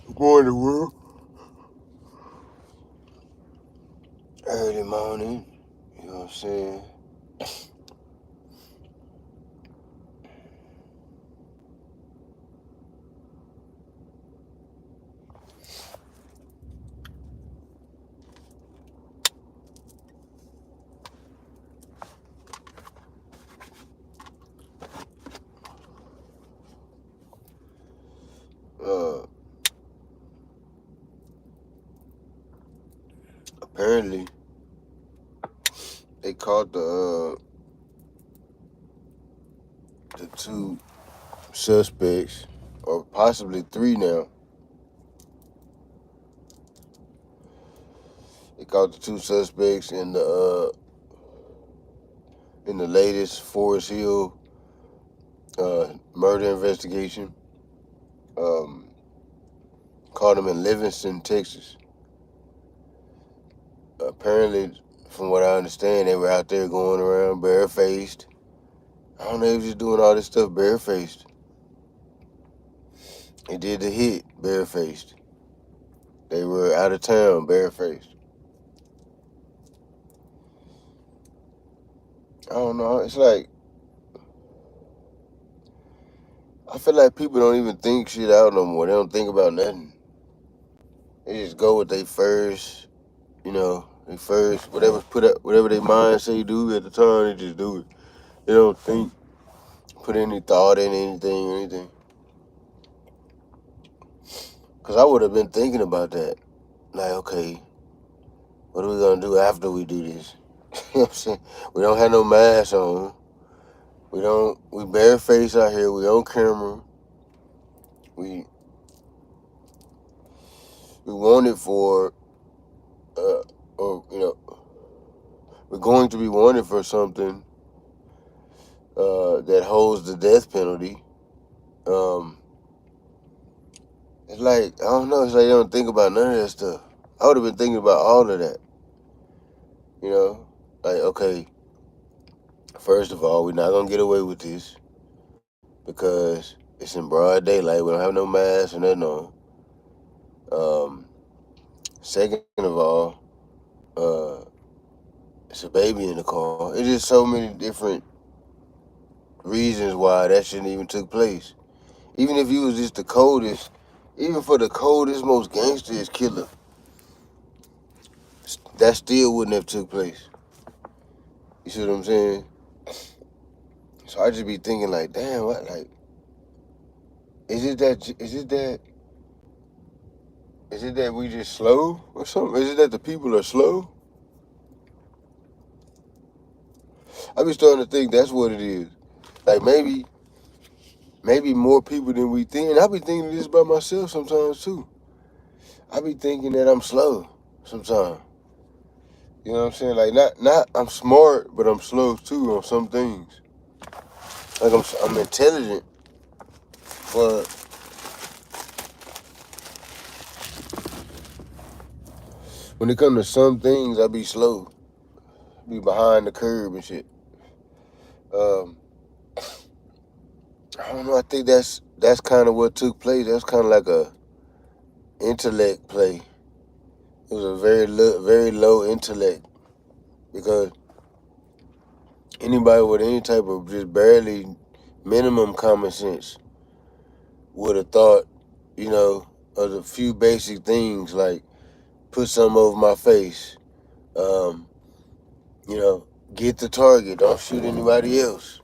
Good morning, world. Early morning. You know what I'm saying? Uh, Apparently they caught the two suspects, or possibly three now. They caught the two suspects in the latest Forest Hill murder investigation. Um, Caught them in Livingston, Texas. Apparently, from what I understand, they were out there going around barefaced. I don't know, they was just doing all this stuff barefaced. They did the hit barefaced. They were out of town barefaced. I don't know. It's like, I feel like people don't even think shit out no more. They don't think about nothing. They just go with they first, they first, whatever their mind say do at the time, they just do it. They don't think, put any thought in anything or anything. Because I would have been thinking about that. Like, okay, what are we going to do after we do this? You know what I'm saying? We don't have no mask on. We barefaced out here. We on camera. We wanted for, or, we're going to be wanted for something that holds the death penalty. Um, it's like, I don't know, it's like you don't think about none of that stuff. I would have been thinking about all of that. You know? Like, okay, first of all, we're not going to get away with this because it's in broad daylight. We don't have no mask or nothing on. Second of all, uh, it's a baby in the car. It's just so many different reasons why that shouldn't even took place. Even if you was just the coldest, even for the coldest, most gangsterest killer, that still wouldn't have took place. You see what I'm saying? So I just be thinking like, damn, what, like, is it that we just slow or something? Is it that the people are slow? I be starting to think that's what it is. Like maybe more people than we think. And I be thinking this about myself sometimes too. I be thinking that I'm slow sometimes. You know what I'm saying? Like not I'm smart, but I'm slow too on some things. Like I'm intelligent, but when it comes to some things, I be slow, be behind the curve and shit. Um, I don't know. I think that's kind of what took place. That's kind of like a intellect play. It was a very low intellect because anybody with any type of just barely minimum common sense would have thought, you know, of a few basic things like put something over my face, um, you know, get the target, don't shoot anybody else.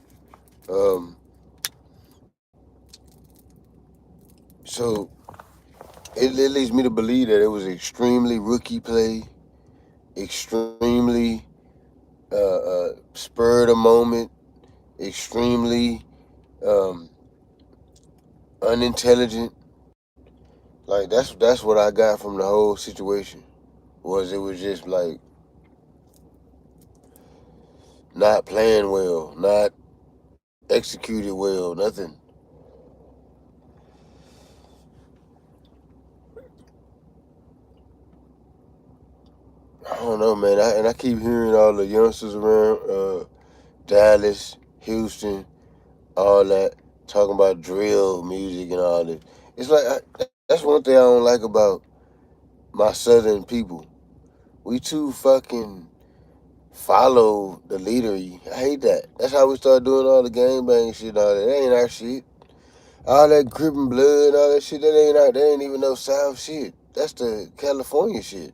Um, so it leads me to believe that it was extremely rookie play, extremely spur of the moment, extremely um, unintelligent. Like that's what I got from the whole situation. Was it was just like not playing well, not executed well, nothing. I don't know, man. I keep hearing all the youngsters around Dallas, Houston, all that talking about drill music and all that. It's like That's one thing I don't like about my southern people. We too fucking follow the leader. I hate that. That's how we start doing all the gang bang shit and all that. That ain't our shit. All that gripping blood and all that shit, that ain't even no South shit. That's the California shit.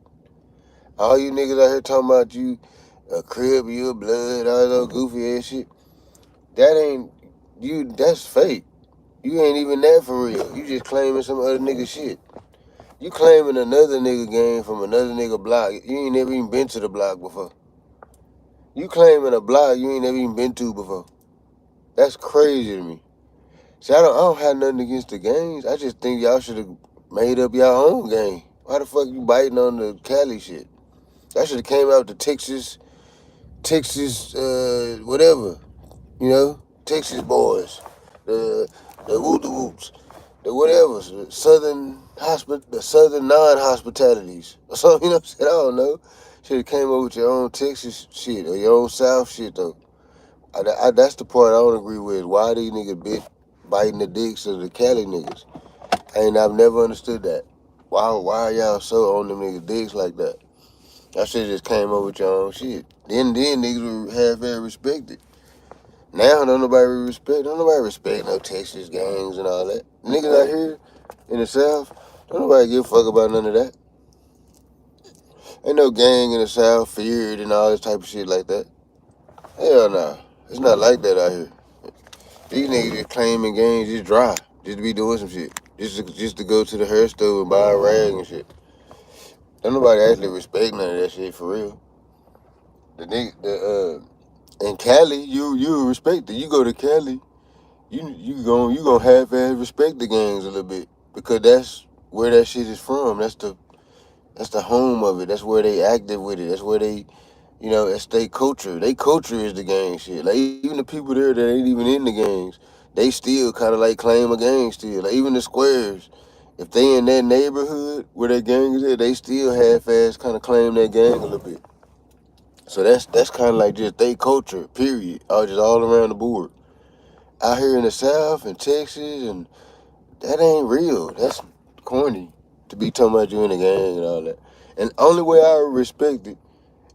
All you niggas out here talking about you a crib, you a blood, all that goofy ass shit. That ain't you. That's fake. You ain't even that for real. You just claiming some other nigga shit. You claiming another nigga game from another nigga block. You ain't never even been to the block before. You claiming a block you ain't never even been to before. That's crazy to me. See, I don't have nothing against the gangs. I just think y'all should have made up your own gang. Why the fuck you biting on the Cali shit? That should have came out to Texas, whatever. You know, Texas boys, the whoop the whoops, the whatever, the southern non-hospitalities or something. You know what I'm saying? I don't know. Should have came up with your own Texas shit or your own South shit though. That's the part I don't agree with. Why these niggas biting the dicks of the Cali niggas? I've never understood that. Why are y'all so on them niggas dicks like that? Y'all should just came up with your own shit. Then niggas would have very respected. Now don't nobody respect no Texas gangs and all that. Niggas out here in the South, don't nobody give a fuck about none of that. Ain't no gang in the South feared and all this type of shit like that. Hell nah. It's not like that out here. These niggas just claiming gangs just dry. Just to be doing some shit. Just to go to the hair store and buy a rag and shit. Don't nobody actually respect none of that shit for real. In Cali, you respect it. You go to Cali, you gonna half-ass respect the gangs a little bit because that's where that shit is from. That's the home of it. That's where they active with it. That's where they, that's their culture. Their culture is the gang shit. Like even the people there that ain't even in the gangs, they still kind of like claim a gang still. Like even the squares, if they in that neighborhood where that gang is at, they still half-ass kind of claim that gang a little bit. So that's kind of like just their culture, period. Just all around the board. Out here in the South and Texas, and that ain't real. That's corny to be talking about you in a gang and all that. And the only way I would respect it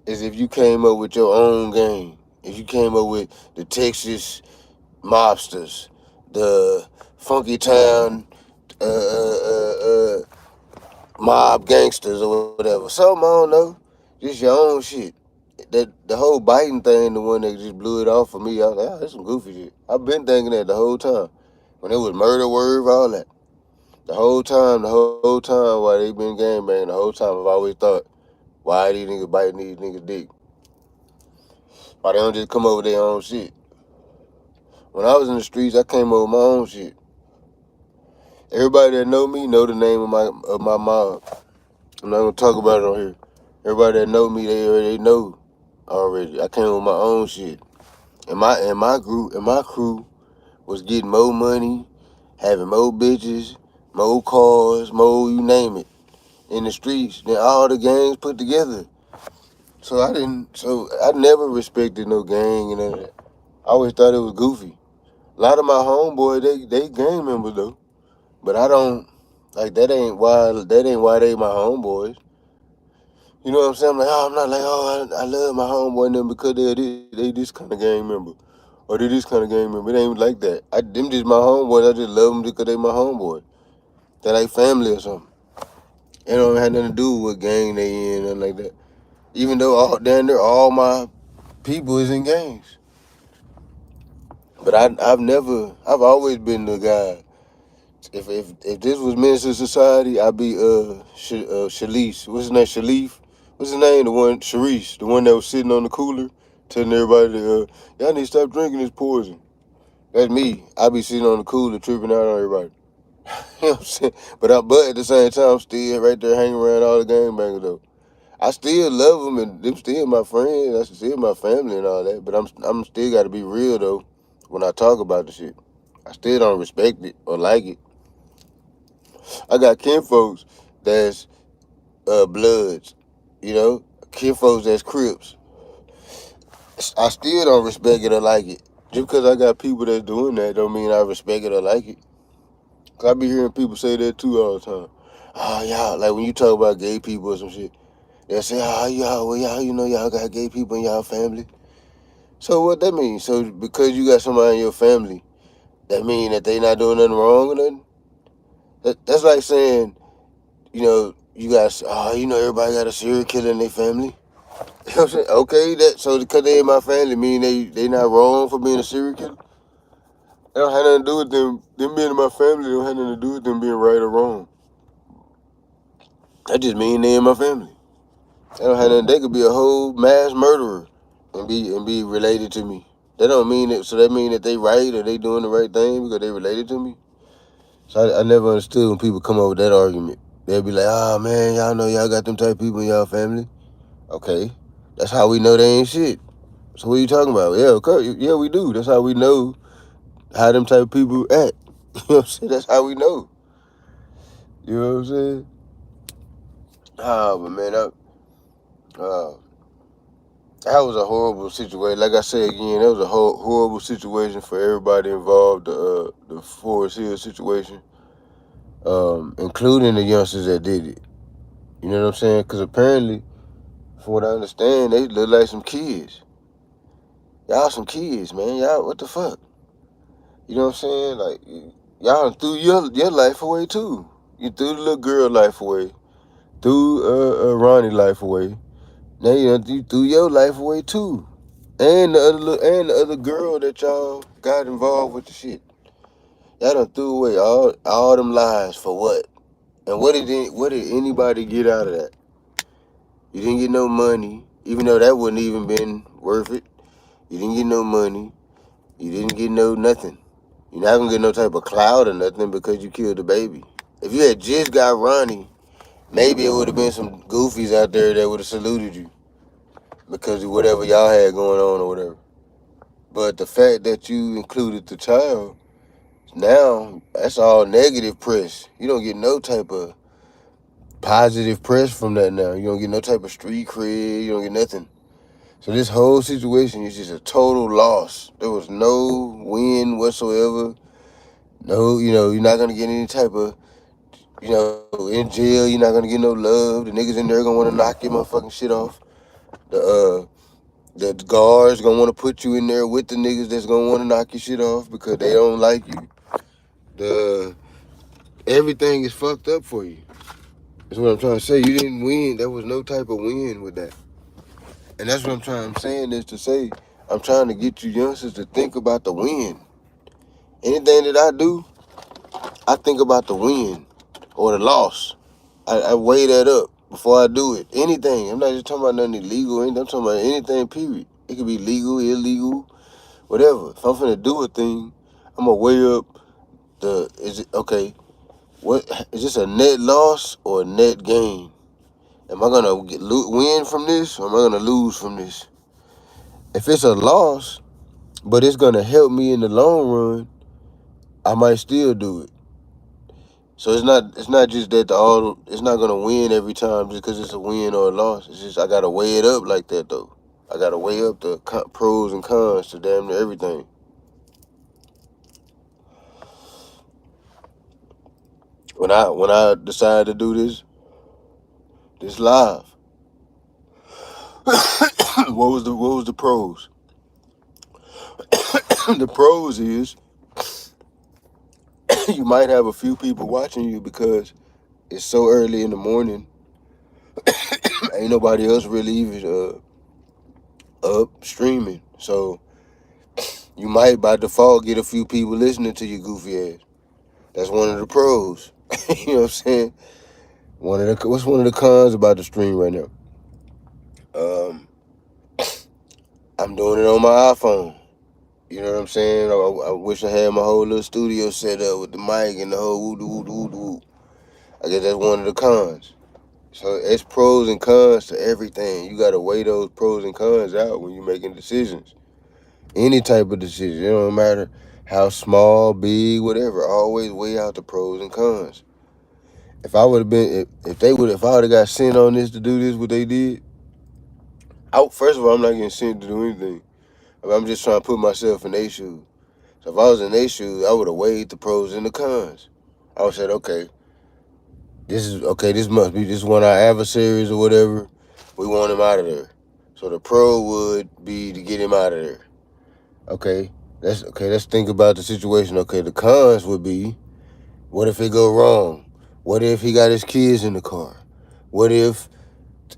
is if you came up with your own gang. If you came up with the Texas mobsters, the Funky Town mob gangsters or whatever. Something I don't know. Just your own shit. That the whole biting thing, the one that just blew it off for me, I was like, oh, that's some goofy shit. I've been thinking that the whole time. When it was murder word, all that. The whole time while they been gangbanging, the whole time I've always thought, why these niggas biting these niggas dick? Why they don't just come up with their own shit? When I was in the streets, I came up with my own shit. Everybody that know me know the name of my mob. I'm not gonna talk about it on here. Everybody that know me, they already know already. I came with my own shit. And my crew was getting more money, having more bitches, more cars, more you name it, in the streets than all the gangs put together. So I never respected no gang and none of that. I always thought it was goofy. A lot of my homeboys, they gang members though. But I don't like that ain't why they my homeboys. You know what I'm saying? I'm like, I'm not like, I love my homeboy and them because they this kind of gang member. Or they this kind of gang member. It ain't like that. Them just my homeboys. I just love them because they my homeboy. They like family or something. It don't have nothing to do with what gang they in, nothing like that. Even though all my people is in gangs. But I've always been the guy. If this was Minister Society, I'd be Shalice. What's his name? Shalif? What's his name? The one Sharice, the one that was sitting on the cooler, telling everybody, y'all need to stop drinking this poison. That's me. I be sitting on the cooler tripping out on everybody. You know what I'm saying? But at the same time, I'm still right there hanging around all the gangbangers though. I still love them and them still my friends. That's still my family and all that. But I'm still got to be real though when I talk about the shit. I still don't respect it or like it. I got kinfolks that's Bloods, kinfolks that's Crips. I still don't respect it or like it. Just because I got people that's doing that don't mean I respect it or like it. 'Cause I be hearing people say that too all the time. oh y'all, like when you talk about gay people or some shit, they'll say, oh y'all, well y'all, you know y'all got gay people in y'all family. So what that mean? So because you got somebody in your family, that mean that they not doing nothing wrong or nothing? That's like saying, you know, you got, oh, you know, everybody got a serial killer in their family. You know what I'm saying? Okay, that so because they in my family mean they not wrong for being a serial killer? That don't have nothing to do with them being in my family. Don't have nothing to do with them being right or wrong. That just mean they in my family. That don't have nothing. They could be a whole mass murderer and be related to me. That don't mean it. So that mean that they right or they doing the right thing because they related to me. So I never understood when people come up with that argument. They'll be like, oh man, y'all know y'all got them type of people in y'all family. Okay, that's how we know they ain't shit. So what are you talking about? Yeah, okay, yeah, we do. That's how we know how them type of people act. You know what I'm saying? That's how we know. You know what I'm saying? Ah, but man, uh, that was a horrible situation. Like I said again, that was a horrible situation for everybody involved. The Forest Hill situation, including the youngsters that did it. You know what I'm saying? Because apparently, from what I understand, they look like some kids. Y'all some kids, man. Y'all, what the fuck? You know what I'm saying? Like, y'all threw your life away too. You threw the little girl life away. Threw Ronnie life away. Now you threw your life away too. And the other girl that y'all got involved with the shit. Y'all done threw away all them lives for what? And what did anybody get out of that? You didn't get no money, even though that wouldn't even been worth it. You didn't get no money. You didn't get no nothing. You're not gonna get no type of clout or nothing because you killed the baby. If you had just got Ronnie, maybe it would have been some goofies out there that would have saluted you because of whatever y'all had going on or whatever. But the fact that you included the child, now that's all negative press. You don't get no type of positive press from that now. You don't get no type of street cred. You don't get nothing. So this whole situation is just a total loss. There was no win whatsoever. No, you're not gonna get any type of, in jail. You're not gonna get no love. The niggas in there gonna want to knock your motherfucking shit off. The guards gonna want to put you in there with the niggas that's gonna want to knock your shit off because they don't like you. The Everything is fucked up for you. That's what I'm trying to say. You didn't win. There was no type of win with that. And that's what I'm saying this to say. I'm trying to get you youngsters to think about the win. Anything that I do, I think about the win or the loss. I weigh that up before I do it. Anything. I'm not just talking about nothing illegal. I'm talking about anything, period. It could be legal, illegal, whatever. If I'm finna do a thing, I'm gonna weigh up okay, what is this, a net loss or a net gain? Am I gonna win from this or am I gonna lose from this? If it's a loss, but it's gonna help me in the long run, I might still do it. So it's not just that it's not gonna win every time just because it's a win or a loss. It's just I gotta weigh it up like that though. I gotta weigh up the pros and cons to damn near everything. When I decided to do this live, what was the pros? The pros is you might have a few people watching you because it's so early in the morning. Ain't nobody else really even up streaming. So you might by default get a few people listening to your goofy ass. That's one of the pros. You know what I'm saying? What's one of the cons about the stream right now? I'm doing it on my iPhone. You know what I'm saying? I wish I had my whole little studio set up with the mic and the whole woo. I guess that's one of the cons. So it's pros and cons to everything. You gotta weigh those pros and cons out when you're making decisions. Any type of decision. It don't matter how small, big, whatever. Always weigh out the pros and cons. If I would have been, if I would have got sent on this to do this, what they did, first of all, I'm not getting sent to do anything. I'm just trying to put myself in their shoes. So if I was in their shoes, I would have weighed the pros and the cons. I would have said, okay, this must be this one of our adversaries or whatever. We want him out of there. So the pro would be to get him out of there. Okay, let's think about the situation. Okay, the cons would be, what if it go wrong? What if he got his kids in the car? What if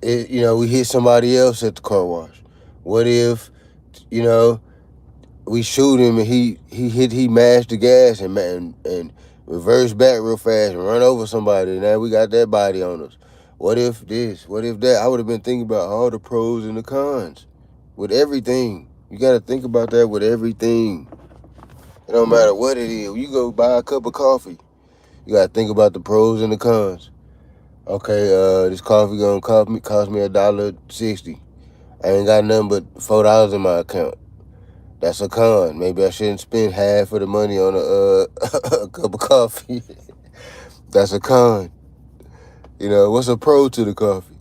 we hit somebody else at the car wash? What if we shoot him and he mashed the gas and reversed back real fast and run over somebody, and now we got that body on us? What if this? What if that? I would have been thinking about all the pros and the cons with everything. You got to think about that with everything. It don't matter what it is. You go buy a cup of coffee, you got to think about the pros and the cons. Okay, this coffee gonna cost me $1.60. I ain't got nothing but $4 in my account. That's a con. Maybe I shouldn't spend half of the money on a cup of coffee. That's a con. What's a pro to the coffee?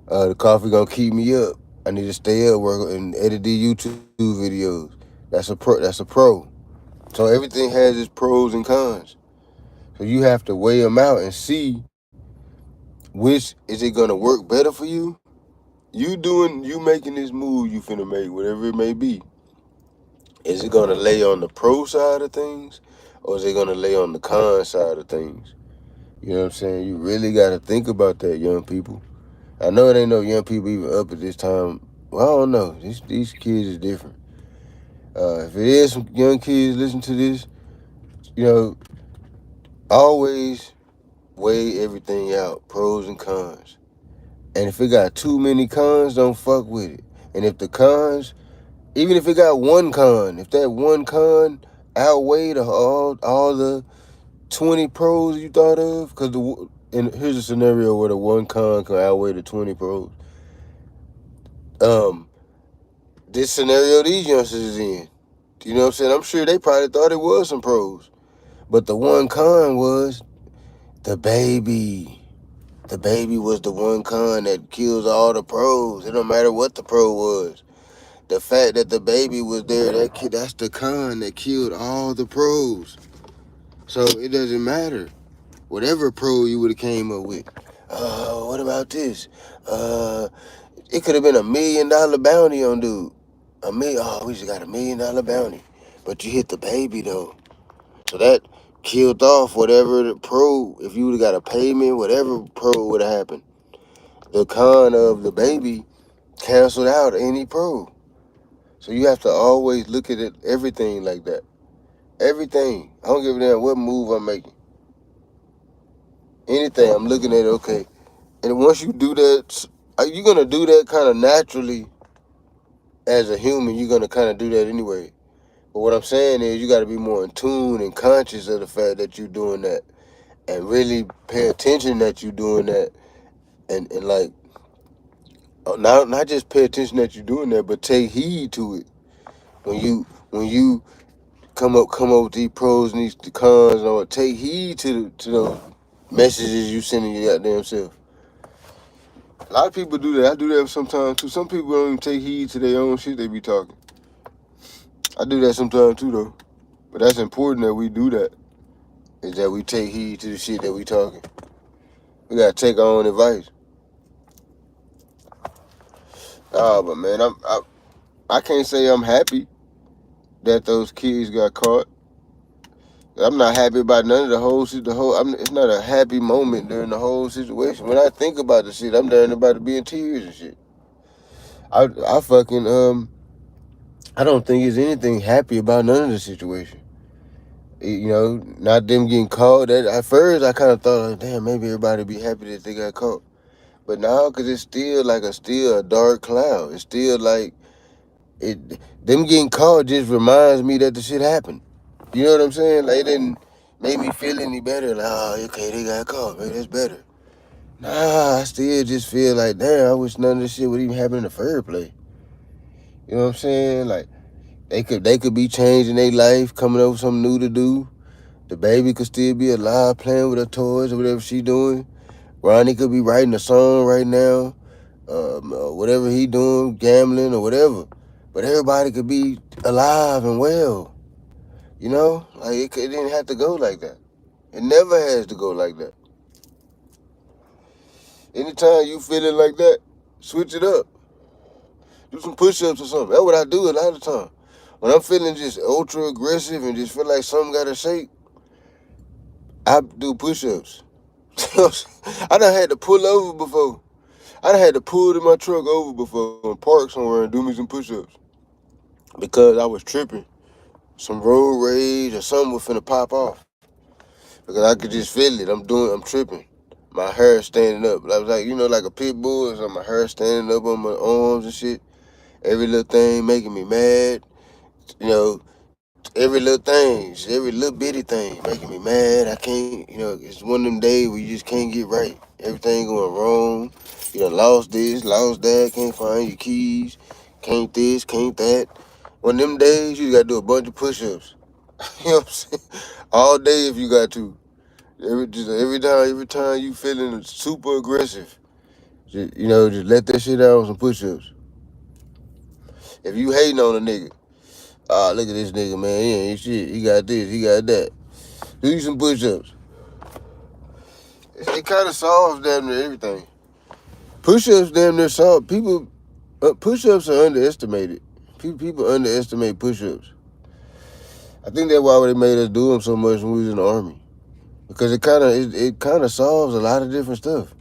The coffee gonna keep me up. I need to stay up, work and edit the YouTube videos. That's a pro. That's a pro. So everything has its pros and cons. So you have to weigh them out and see which is it gonna work better for you. You making this move you finna make, whatever it may be. Is it gonna lay on the pro side of things, or is it gonna lay on the con side of things? You know what I'm saying? You really gotta think about that, young people. I know it ain't no young people even up at this time. Well, I don't know. These kids is different. If it is some young kids listen to this, always weigh everything out, pros and cons. And if it got too many cons, don't fuck with it. And if the cons, even if it got one con, if that one con outweighed all the 20 pros you thought of, and here's a scenario where the one con can outweigh the 20 pros. This scenario these youngsters is in, you know what I'm saying? I'm sure they probably thought it was some pros, but the one con was the baby. The baby was the one con that kills all the pros. It don't matter what the pro was. The fact that the baby was there, that's the con that killed all the pros. So it doesn't matter. Whatever pro you would have came up with. What about this? It could have been $1 million bounty on dude. We just got $1 million bounty. But you hit the baby though. So that killed off whatever the pro, if you would have got a payment, whatever pro would have happened. The con of the baby canceled out any pro. So you have to always look at it, everything like that. Everything. I don't give a damn what move I'm making. Anything, I'm looking at it, okay. And once you do that, you're going to do that kind of naturally as a human. You're going to kind of do that anyway. But what I'm saying is you got to be more in tune and conscious of the fact that you're doing that. And really pay attention that you're doing that. And like, not just pay attention that you're doing that, but take heed to it. When you come up with these pros and these cons, or take heed to those messages you sending your goddamn self. A lot of people do that. I do that sometimes too. Some people don't even take heed to their own shit they be talking. I do that sometimes too though. But that's important that we do that. Is that we take heed to the shit that we talking. We gotta take our own advice. But man, I can't say I'm happy that those kids got caught. I'm not happy about none of it's not a happy moment during the whole situation. When I think about the shit, I'm down about to be in tears and shit. I don't think there's anything happy about none of the situation. Not them getting caught. At first, I kind of thought, like, damn, maybe everybody be happy that they got caught. But now, because it's still like a dark cloud. It's still like, them getting caught just reminds me that the shit happened. You know what I'm saying? Like, it didn't make me feel any better. Like, okay, they got caught. Maybe that's better. Nah, I still just feel like, damn, I wish none of this shit would even happen in the first place. You know what I'm saying? Like, they could be changing their life, coming up with something new to do. The baby could still be alive, playing with her toys or whatever she doing. Ronnie could be writing a song right now, whatever he doing, gambling or whatever. But everybody could be alive and well. You know? Like, it didn't have to go like that. It never has to go like that. Anytime you feeling like that, switch it up. Do some push-ups or something. That's what I do a lot of the time. When I'm feeling just ultra aggressive and just feel like something got to shake, I do push-ups. I done had to pull over before. I done had to pull my truck over before and park somewhere and do me some push-ups because I was tripping. Some road rage or something was finna pop off because I could just feel it. I'm tripping. My hair standing up. I was like, like a pit bull or something. My hair standing up on my arms and shit. Every little thing making me mad. You know, every little thing, every little bitty thing making me mad. I can't, it's one of them days where you just can't get right. Everything going wrong. You done lost this, lost that, can't find your keys, can't this, can't that. One of them days, you gotta do a bunch of push-ups. You know what I'm saying? All day if you got to. Every time you feeling super aggressive, just let that shit out on some push-ups. If you hating on a nigga, look at this nigga, man. He ain't shit. He got this, he got that. Do you some push-ups. It kind of solves damn near everything. Push-ups damn near solve. Push-ups are underestimated. People underestimate push-ups. I think that's why they made us do them so much when we was in the Army. Because it kind of solves a lot of different stuff.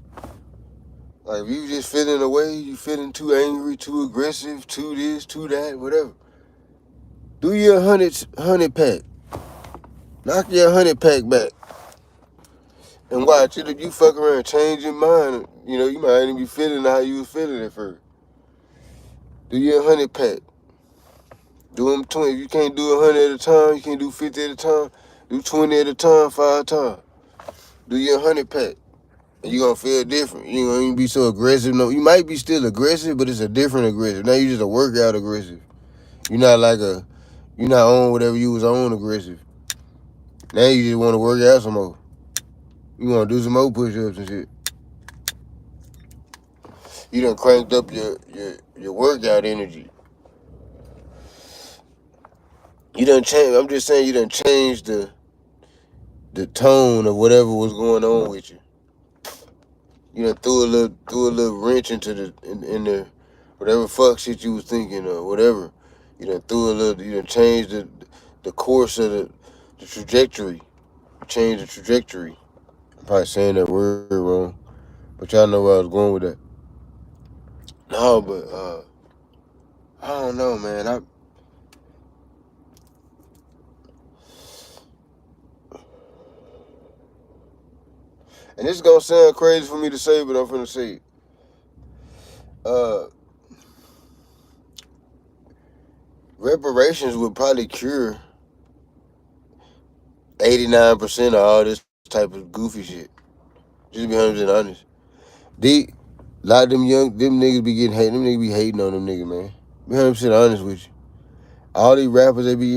Like if you just feeling away, you feeling too angry, too aggressive, too this, too that, whatever. Do your 100 pack. Knock your 100 pack back. And watch it if you fuck around and change your mind. You might even be feeling how you was feeling at first. Do your 100 pack. Do them 20. If you can't do 100 at a time, you can't do 50 at a time. Do 20 at a time, 5 times. Do your 100 pack. And you're going to feel different. You ain't going to even be so aggressive. No, you might be still aggressive, but it's a different aggressive. Now you just a workout aggressive. You're not on whatever you was on aggressive. Now you just want to work out some more. You want to do some more push-ups and shit. You done cranked up your workout energy. You done changed. I'm just saying you done changed the tone of whatever was going on with you. You done threw a little wrench into in the whatever fuck shit you was thinking or whatever. You done changed the course of the trajectory. Changed the trajectory. I'm probably saying that word wrong, but y'all know where I was going with that. No, but I don't know, man. And this is gonna sound crazy for me to say, but I'm finna say it. Reparations would probably cure 89% of all this type of goofy shit. Just to be 100% honest. A lot of them niggas be getting hated. Them niggas be hating on them niggas, man. Be 100% honest with you. All these rappers, they be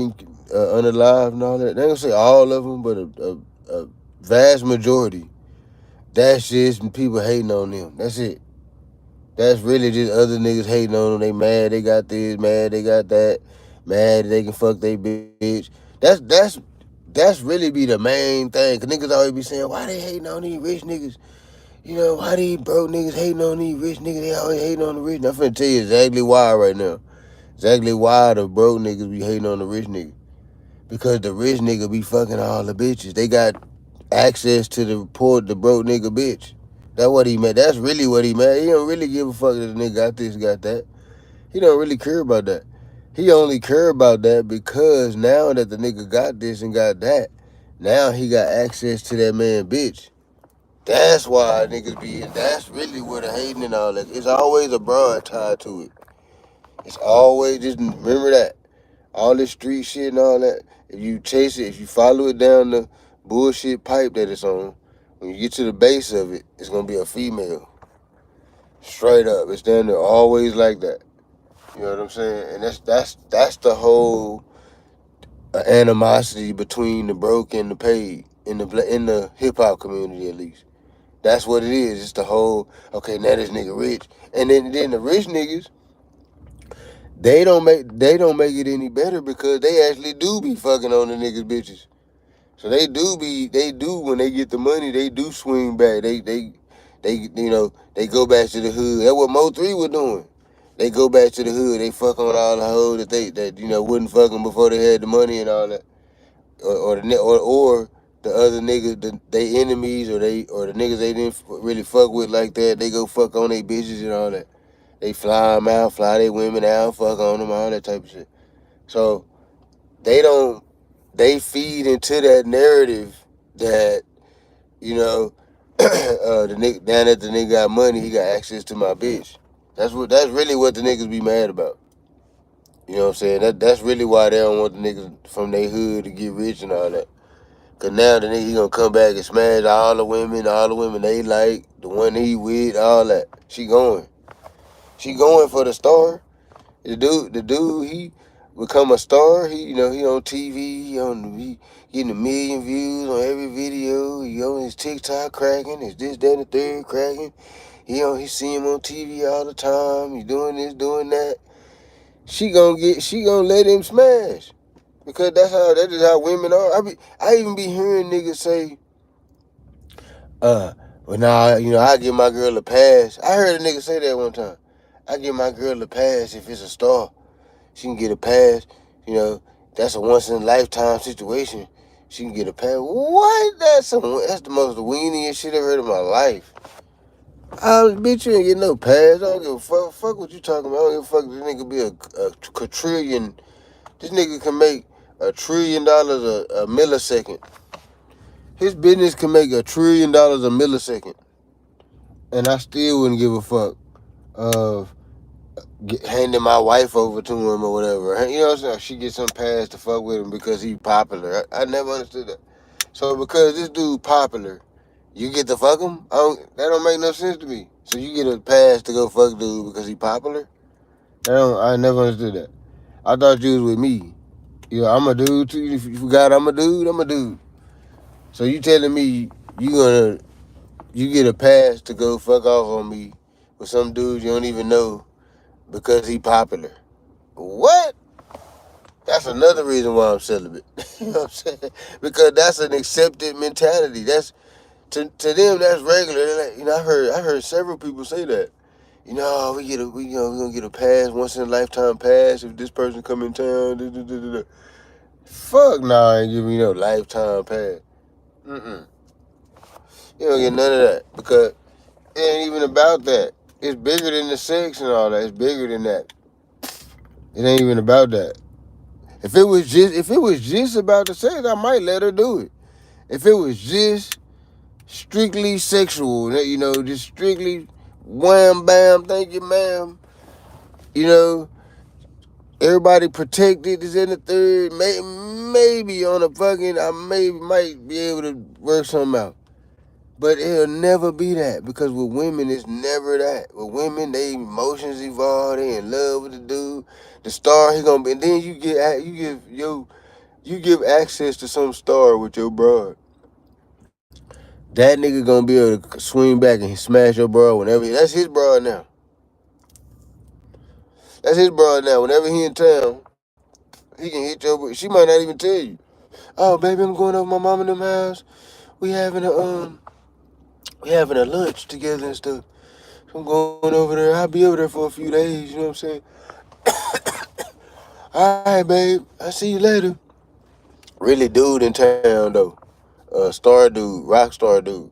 unalive and all that. They ain't gonna say all of them, but a vast majority. That's just people hating on them. That's it. That's really just other niggas hating on them. They mad they got this, mad they got that, mad they can fuck they bitch. That's really be the main thing. Cause niggas always be saying, why they hating on these rich niggas? Why these broke niggas hating on these rich niggas? They always hating on the rich. I'm finna tell you exactly why right now. Exactly why the broke niggas be hating on the rich niggas. Because the rich nigga be fucking all the bitches. They got access to the broke nigga bitch. That's what he meant. That's really what he meant. He don't really give a fuck that the nigga got this, got that. He don't really care about that. He only care about that because now that the nigga got this and got that, now he got access to that man bitch. That's why niggas be, that's really where the hating and all that. It's always a broad tied to it. It's always, just remember that. All this street shit and all that, if you chase it, if you follow it down the bullshit pipe that it's on, when you get to the base of it, it's gonna be a female. Straight up. It's down there always like that. You know what I'm saying? And that's the whole animosity between the broke and the paid in the hip hop community, at least. That's what it is. It's the whole, okay, now this nigga rich. And then the rich niggas, they don't make it any better because they actually do be fucking on the niggas bitches. So they do when they get the money, they do swing back. They they go back to the hood. That's what Mo3 was doing. They go back to the hood. They fuck on all the hoes that wouldn't fuck them before they had the money and all that, or the other niggas, they enemies, or the niggas they didn't really fuck with like that. They go fuck on their bitches and all that. They fly them out, fly their women out, fuck on them, all that type of shit. So they feed into that narrative that, the nigga, now that the nigga got money, he got access to my bitch. That's really what the niggas be mad about. You know what I'm saying? That's really why they don't want the niggas from their hood to get rich and all that. Cause now the nigga, he gonna come back and smash all the women they like, the one he with, all that. She going for the star. The dude, he become a star. He on TV, he getting 1 million views on every video. He on his TikTok cracking, his this, that, and the third cracking. He see him on TV all the time. He doing this, doing that. She gonna let him smash. Because that is how women are. I even be hearing niggas say, well nah, I give my girl a pass. I heard a nigga say that one time. I give my girl a pass if it's a star. She can get a pass. That's a once in a lifetime situation. She can get a pass. What? That's the most weeniest shit I've heard in my life. Bitch, you ain't get no pass. I don't give a fuck. Fuck what you talking about. I don't give a fuck. This nigga be a quadrillion. This nigga can make $1 trillion a millisecond. His business can make $1 trillion a millisecond. And I still wouldn't give a fuck of handing my wife over to him or whatever. You know what I'm saying? She gets some pass to fuck with him because he popular. I never understood that. So because this dude popular, you get to fuck him? That don't make no sense to me. So you get a pass to go fuck dude because he popular? I never understood that. I thought you was with me. I'm a dude too. If you forgot I'm a dude, I'm a dude. So you telling me you get a pass to go fuck off on me with some dude you don't even know because he popular? What? That's another reason why I'm celibate. You know what I'm saying? Because that's an accepted mentality. That's to them that's regular. I heard several people say that. We gonna get a pass, once in a lifetime pass if this person come in town. Fuck nah, I ain't giving you no lifetime pass. You don't get none of that because it ain't even about that. It's bigger than the sex and all that. It's bigger than that. It ain't even about that. If it was just about the sex, I might let her do it. If it was just strictly sexual, just strictly wham bam, thank you, ma'am. Everybody protected is in the third. Maybe on a fucking, I might be able to work something out. But it'll never be that because with women, it's never that. With women, they emotions evolve. They in love with the dude. The star he gonna be, and then you give access to some star with your broad. That nigga gonna be able to swing back and smash your broad whenever. That's his broad now. That's his broad now. Whenever he in town, he can hit your. She might not even tell you. Oh, baby, I'm going over my mom and them house. We having a lunch together and stuff. So I'm going over there. I'll be over there for a few days. You know what I'm saying? All right, babe. I'll see you later. Really dude in town, though. Star dude, rock star dude.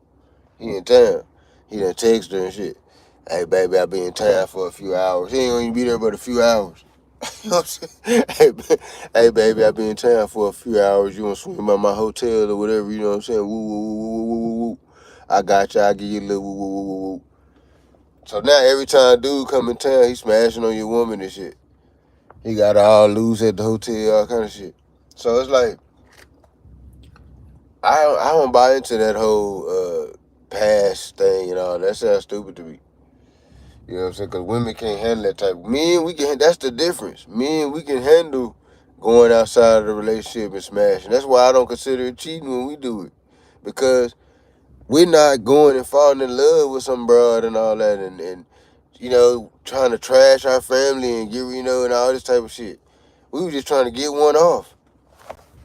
He in town. He done text her and shit. Hey, baby, I'll be in town for a few hours. He ain't gonna be there but a few hours. You know what I'm saying? Hey, baby, I'll be in town for a few hours. You wanna swing by my hotel or whatever, you know what I'm saying? Woo, woo, woo, woo, woo, woo, woo. I got you. I'll give you a little woo, woo, woo, woo, woo. So now every time dude come in town, he smashing on your woman and shit. He got all loose at the hotel, all kind of shit. So it's like, I don't buy into that whole past thing and all. That sounds stupid to me. You know what I'm saying? Because women can't handle that type. Men, we can. That's the difference. Men, we can handle going outside of the relationship and smashing. That's why I don't consider it cheating when we do it. Because we're not going and falling in love with some broad and all that and trying to trash our family and and all this type of shit. We were just trying to get one off.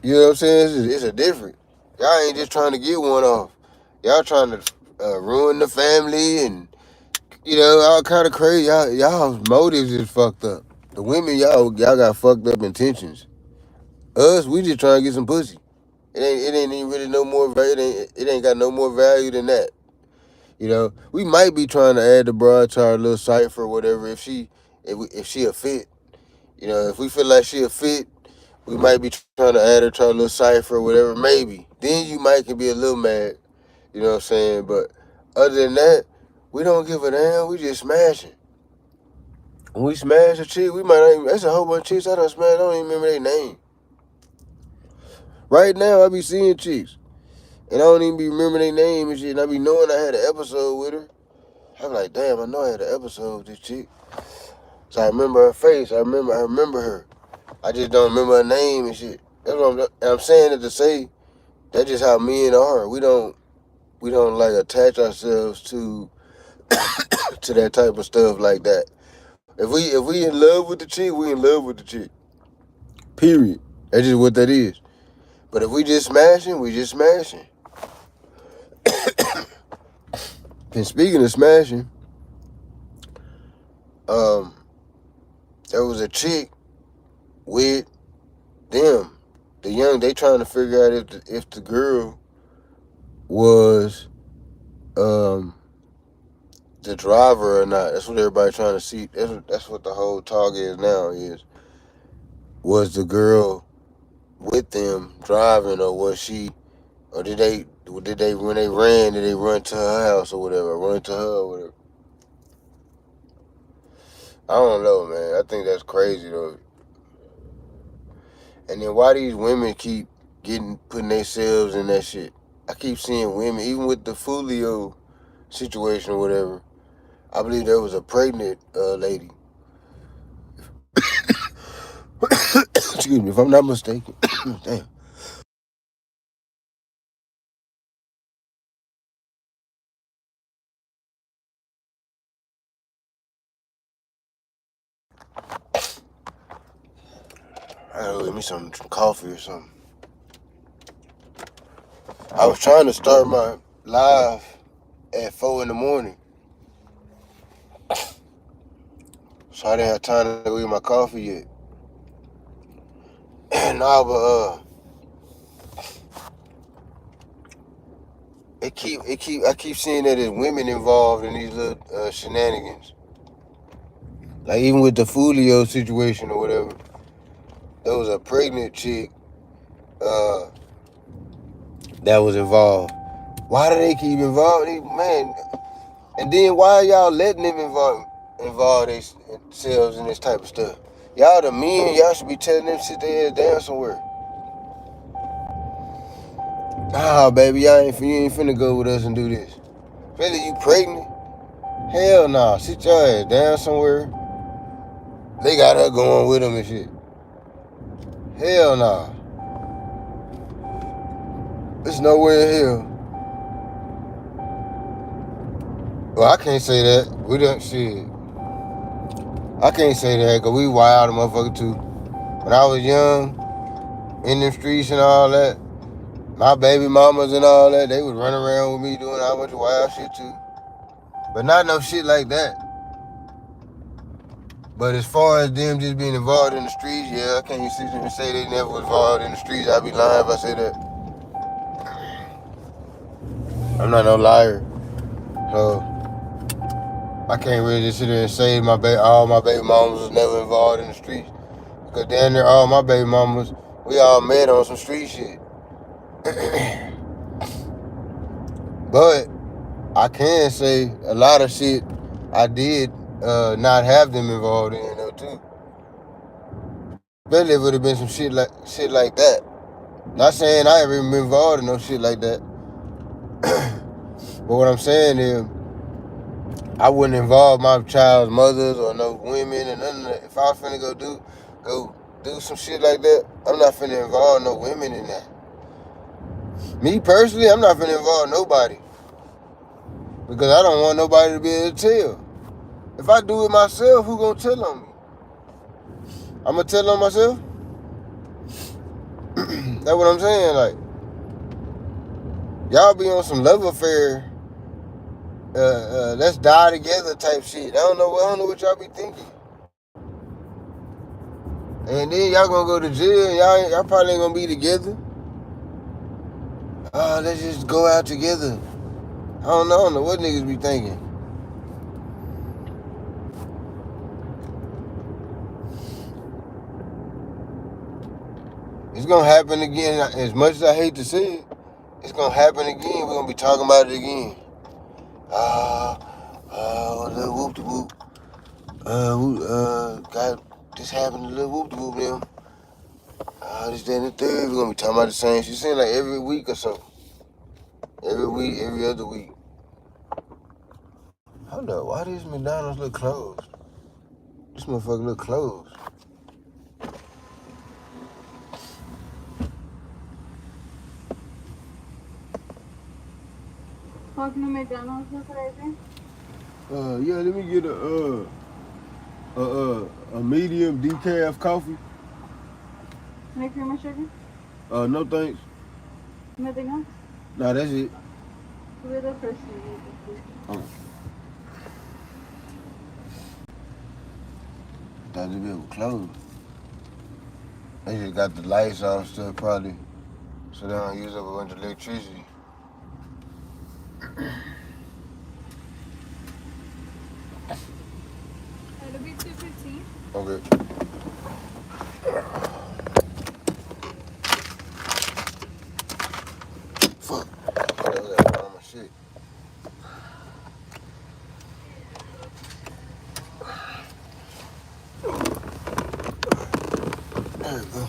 You know what I'm saying? It's a different. Y'all ain't just trying to get one off. Y'all trying to ruin the family, and all kind of crazy. Y'all motives is fucked up. The women, y'all got fucked up intentions. Us, we just trying to get some pussy. It ain't even really no more value. It ain't got no more value than that. We might be trying to add the broad to our little cipher or whatever if she a fit. If we feel like she a fit, we might be trying to add her to our little cipher or whatever. Maybe then you might can be a little mad. You know what I'm saying? But other than that, we don't give a damn. We just smashing. When we smash a chick, we might not even. That's a whole bunch of chicks I done smashed. I don't even remember their name. Right now, I be seeing chicks, and I don't even be remembering their name and shit. And I be knowing I had an episode with her. I'm like, damn, I know I had an episode with this chick. So I remember her face. I remember her. I just don't remember her name and shit. That's what I'm saying it to say. That's just how men are. We don't like attach ourselves to that type of stuff like that. If we in love with the chick, we in love with the chick. Period. That's just what that is. But if we just smashing, we just smashing. And speaking of smashing, there was a chick with them. They trying to figure out if the girl was the driver or not. That's what everybody trying to see. That's what the whole talk is now is. Was the girl with them driving, or was she, or did they when they ran, did they run to her house or whatever, run to her or whatever? I don't know, man. I think that's crazy though. And then why these women keep putting themselves in that shit? I keep seeing women, even with the Fulio situation or whatever. I believe there was a pregnant lady. Excuse me, if I'm not mistaken. Damn. I gotta get me some coffee or something. I was trying to start my live at 4 in the morning. So I didn't have time to go get my coffee yet. Nah, but I keep seeing that there's women involved in these little shenanigans. Like even with the Fulio situation or whatever, there was a pregnant chick that was involved. Why do they keep involved? Man, and then why are y'all letting them involve themselves in this type of stuff? Y'all the men, y'all should be telling them to sit their ass down somewhere. Nah, baby, you ain't finna go with us and do this. Really, you pregnant? Hell nah, sit your ass down somewhere. They got her going with them and shit. Hell nah. There's nowhere in hell. Well, I can't say that. We don't shit. I can't say that because we wild motherfucker too. When I was young, in the streets and all that, my baby mamas and all that, they would run around with me doing all bunch of wild shit too. But not no shit like that. But as far as them just being involved in the streets, yeah, I can't even say they never was involved in the streets. I'd be lying if I say that. I'm not no liar. So I can't really just sit there and say all my baby mamas was never involved in the streets. Because down there, all my baby mamas, we all met on some street shit. But I can say a lot of shit I did not have them involved in though too. Especially if it would have been some shit like that. Not saying I ever been involved in no shit like that. But what I'm saying is, I wouldn't involve my child's mothers or no women and none of that. If I was finna go do some shit like that, I'm not finna involve no women in that. Me personally, I'm not finna involve nobody. Because I don't want nobody to be able to tell. If I do it myself, who gonna tell on me? I'm gonna tell on myself? That's what I'm saying. Like, y'all be on some love affair let's die together type shit. I don't know what y'all be thinking. And then y'all gonna go to jail. And y'all probably ain't gonna be together. Let's just go out together. I don't know what niggas be thinking. It's gonna happen again. As much as I hate to say it, it's gonna happen again. We're gonna be talking about it again. Little whoop de whoop. God, this happened to little whoop de whoop them. This, that, and the third. We're gonna be talking about the same shit. Seems like every week or so. Every week, every other week. Hold up, why does McDonald's look closed? This motherfucker look closed. Talking to McDonald's look crazy? Yeah, let me get a medium decaf coffee. Any cream or sugar? No thanks. Nothing else? Nah, that's it. We're the first thing. Oh. Thought the bit was closed. They just got the lights off still probably, so they don't use up a bunch of electricity. It'll be 2:15. Okay. Fuck. I got all my shit. There we go.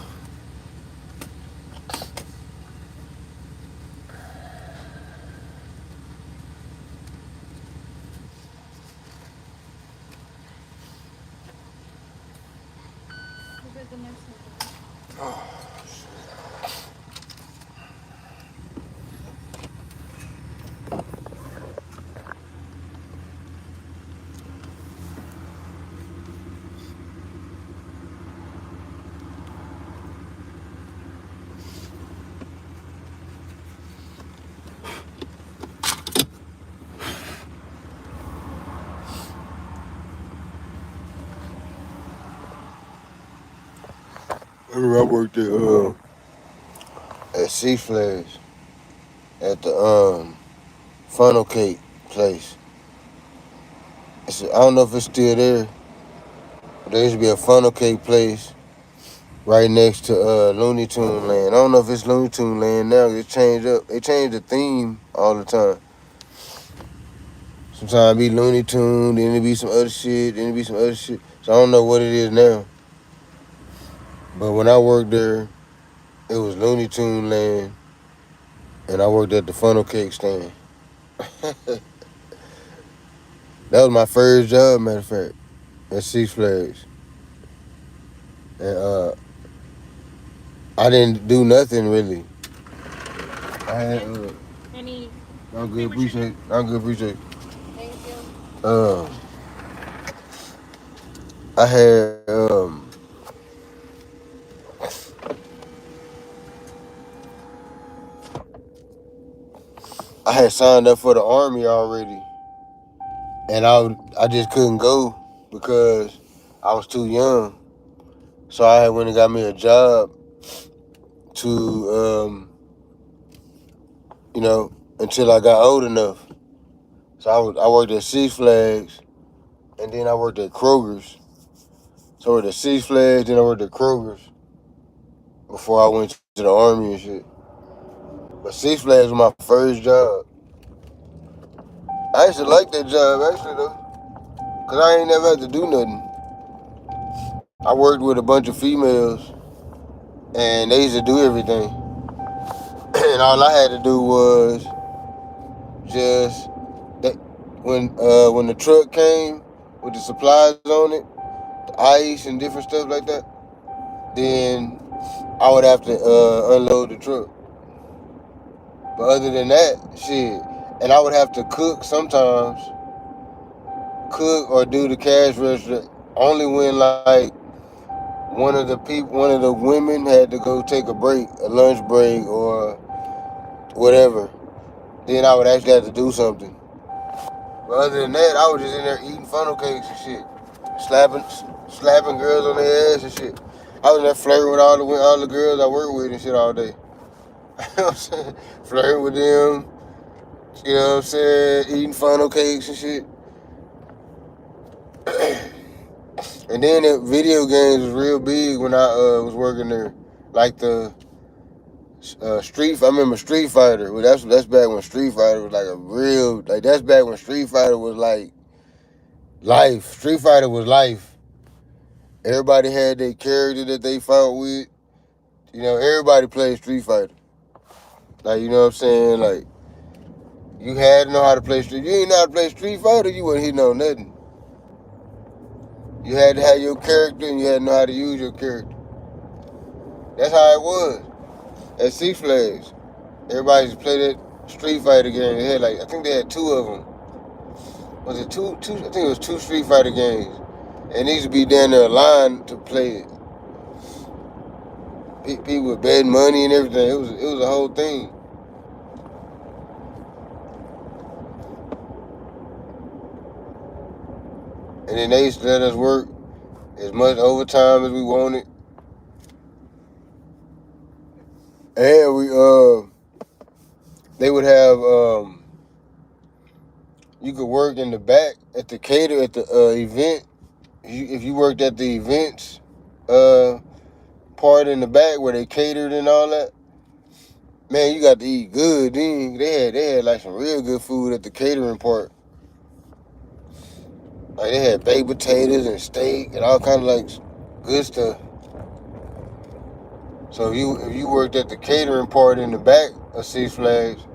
We'll get the next one. Oh, I remember I worked at Six Flags at the funnel cake place. I don't know if it's still there. But there used to be a funnel cake place right next to Looney Tune Land. I don't know if it's Looney Tune Land now. It changed up. They change the theme all the time. Sometimes it be Looney Tune, then it be some other shit, then it be some other shit. So I don't know what it is now. But when I worked there, it was Looney Tune Land, and I worked at the funnel cake stand. That was my first job, matter of fact, at Six Flags. And I didn't do nothing really. I had Any? I'm good, appreciate. I'm good, appreciate. Thank you. I had I had signed up for the Army already, and I just couldn't go because I was too young. So I had went and got me a job to until I got old enough. So I worked at Six Flags, and then I worked at Kroger's. So I worked at Six Flags, then I worked at Kroger's before I went to the Army and shit. But Six Flags was my first job. I actually like that job actually though, cause I ain't never had to do nothing. I worked with a bunch of females, and they used to do everything. And all I had to do was just that when the truck came with the supplies on it, the ice and different stuff like that, then I would have to unload the truck. But other than that, shit, and I would have to cook sometimes, cook or do the cash register only when like one of the women had to go take a break, a lunch break or whatever. Then I would actually have to do something. But other than that, I was just in there eating funnel cakes and shit, slapping girls on their ass and shit. I was in there flirting with all the girls I work with and shit all day. You know what I'm saying? Flirting with them, you know what I'm saying? Eating funnel cakes and shit. And then the video games was real big when I was working there. Like the I remember Street Fighter. Well, that's back when Street Fighter was like a real, like that's back when Street Fighter was like life. Street Fighter was life. Everybody had their character that they fought with. You know, everybody played Street Fighter. Like, you know what I'm saying? Like, you had to know how to play Street. You ain't know how to play Street Fighter, you wasn't hitting on nothing. You had to have your character and you had to know how to use your character. That's how it was. At Six Flags, everybody just played that Street Fighter game. They had like, I think they had two of them. Was it two? I think it was two Street Fighter games. And these would be down there line to play it. People with betting money and everything. It was a whole thing. And then they used to let us work as much overtime as we wanted. And they would have, you could work in the back at the event. If you worked at the events part in the back where they catered and all that, man, you got to eat good. Then they had like some real good food at the catering part. Like they had baked potatoes and steak and all kind of like good stuff. So if you worked at the catering part in the back of Six Flags,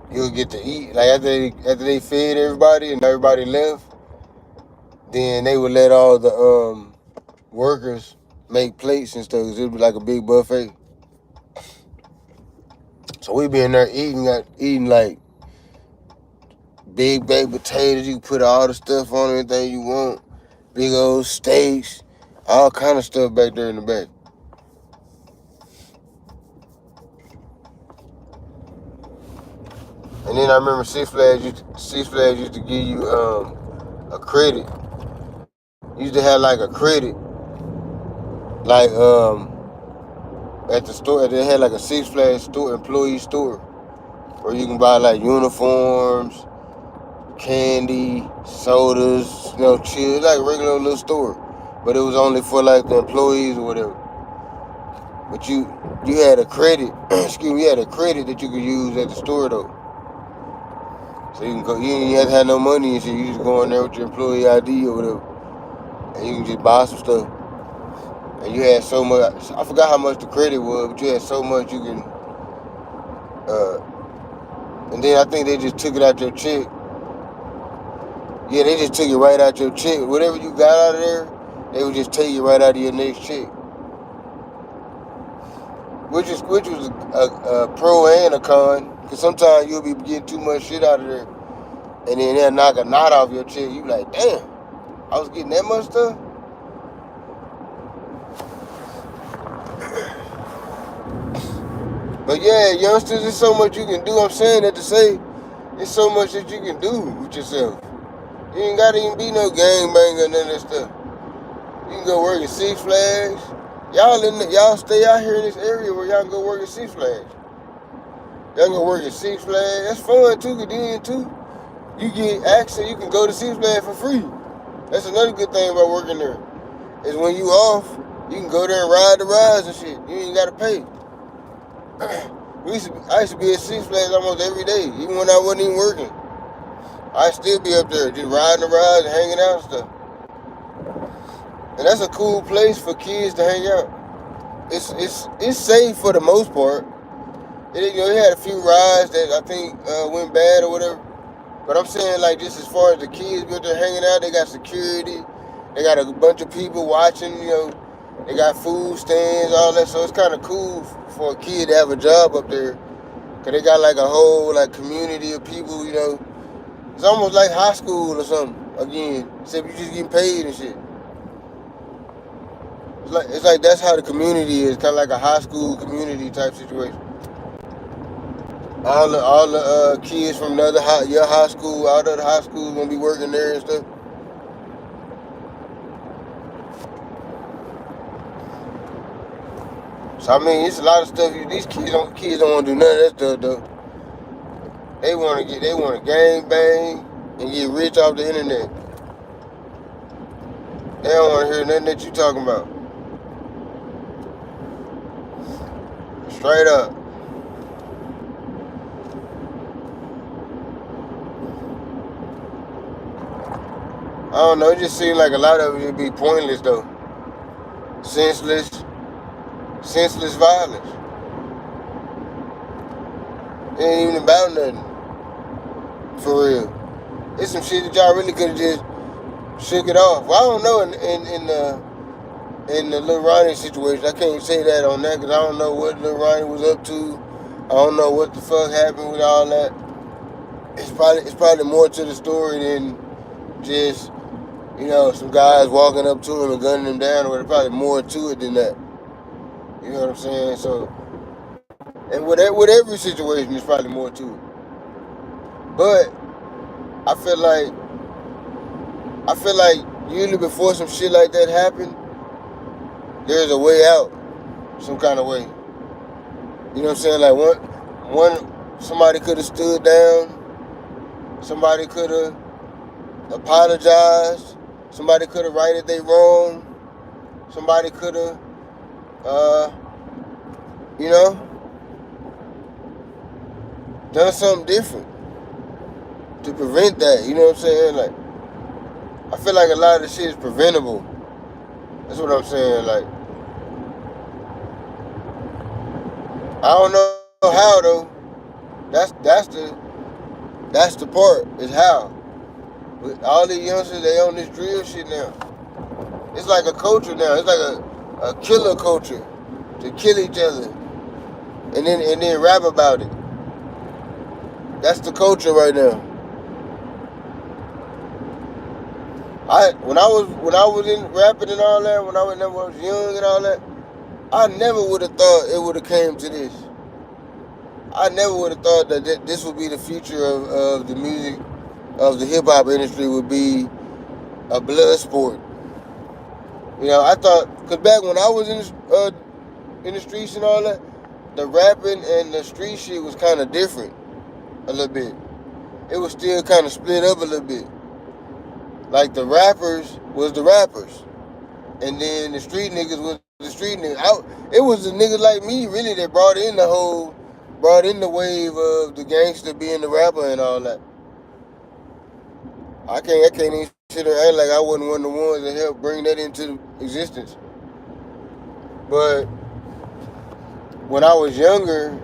you'll get to eat. Like after they fed everybody and everybody left, then they would let all the workers make plates and stuff. 'Cause it would be like a big buffet. So we be in there eating like big baked potatoes. You can put all the stuff on anything you want. Big old steaks, all kind of stuff back there in the back. And then I remember Six Flags used to give you a credit. You used to have like a credit, like at the store. They had like a Six Flags store, employee store, where you can buy like uniforms, candy, sodas, chill, like a regular little store. But it was only for like the employees or whatever. But you had a credit, you had a credit that you could use at the store though. So you can go, you ain't have to have no money and shit. You just go in there with your employee ID or whatever, and you can just buy some stuff. And you had so much. I forgot how much the credit was, but you had so much you can. And then I think they just took it out your check. Yeah, they just took it right out your check. Whatever you got out of there, they would just take it right out of your next check. Which was a pro and a con. Because sometimes you'll be getting too much shit out of there. And then they'll knock a knot off your check. You be like, damn, I was getting that much stuff? But yeah, youngsters, there's so much you can do. I'm saying that to say, there's so much that you can do with yourself. You ain't gotta even be no gangbanger or none of that stuff. You can go work at Six Flags. Y'all stay out here in this area where y'all can go work at Six Flags. Y'all can go work at Six Flags. That's fun too, cause then too, you get access, you can go to Six Flags for free. That's another good thing about working there. Is when you off, you can go there and ride the rides and shit. You ain't gotta pay. I used to be at Six Flags almost every day, even when I wasn't even working. I'd still be up there just riding the rides and hanging out and stuff. And that's a cool place for kids to hang out. It's safe for the most part. It had a few rides that I think went bad or whatever. But I'm saying like just as far as the kids be up there hanging out, they got security. They got a bunch of people watching, they got food stands, all that. So it's kind of cool for a kid to have a job up there. Cause they got like a whole like community of people, It's almost like high school or something, again. Except you just getting paid and shit. It's like that's how the community is, kind of like a high school community type situation. All the kids from your high school, all the other high schools gonna be working there and stuff. So I mean, it's a lot of stuff. These kids don't want to do none of that stuff though. They want to gang bang and get rich off the internet. They don't want to hear nothing that you talking about. Straight up. I don't know. It just seems like a lot of it would be pointless though. Senseless violence. It ain't even about nothing. For real. It's some shit that y'all really could have just shook it off. Well, I don't know in the Lil Ronnie situation. I can't say that on that because I don't know what Lil Ronnie was up to. I don't know what the fuck happened with all that. It's probably more to the story than just, some guys walking up to him and gunning him down, or there's probably more to it than that. You know what I'm saying? So, and with every situation, there's probably more to it. But I feel like usually before some shit like that happen, there's a way out, some kind of way. You know what I'm saying? Like somebody could have stood down, somebody could have apologized, somebody could have righted their wrong, somebody could have, done something different to prevent that. You know what I'm saying? Like, I feel like a lot of the shit is preventable. That's what I'm saying. Like, I don't know how though. That's the part, is how. With all these youngsters, they on this drill shit now. It's like a culture now. It's like a killer culture to kill each other and then rap about it. That's the culture right now. When I was in rapping and all that, when I was young and all that, I never would have thought it would have came to this. I never would have thought that this would be the future of the music, of the hip hop industry, would be a blood sport. I thought, because back when I was in the streets and all that, the rapping and the street shit was kind of different a little bit. It was still kind of split up a little bit. Like the rappers was the rappers, and then the street niggas was the street niggas. It was the niggas like me really that brought in the wave of the gangster being the rapper and all that. I can't even sit there and act like I wasn't one of the ones that helped bring that into existence. But when I was younger,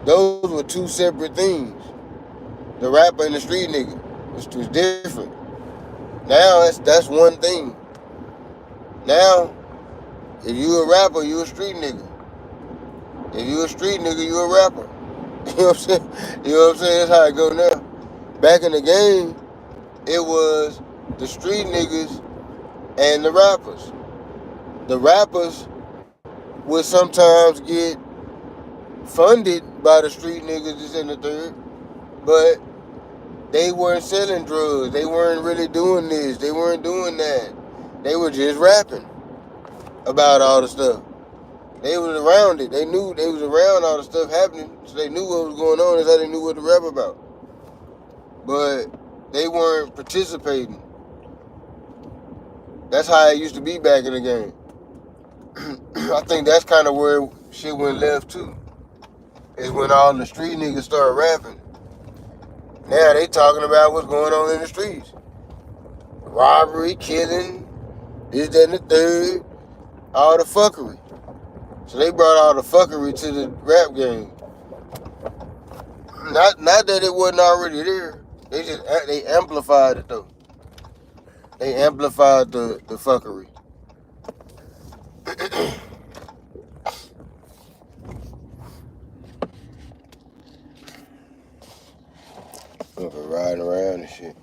those were two separate things. The rapper and the street nigga was different. Now that's one thing. Now, if you a rapper, you a street nigga. If you a street nigga, you a rapper. You know what I'm saying? You know what I'm saying? That's how it go now. Back in the game, it was the street niggas and the rappers. The rappers would sometimes get funded by the street niggas, this and the third, but they weren't selling drugs. They weren't really doing this. They weren't doing that. They were just rapping about all the stuff. They was around it. They knew they was around all the stuff happening, so they knew what was going on. That's how they knew what to rap about. But they weren't participating. That's how it used to be back in the game. I think that's kind of where shit went left too. Is when all the street niggas started rapping. Now they talking about what's going on in the streets. Robbery, killing, this, that, and the third. All the fuckery. So they brought all the fuckery to the rap game. Not that it wasn't already there. They amplified it though. They amplified the fuckery. Riding around and shit.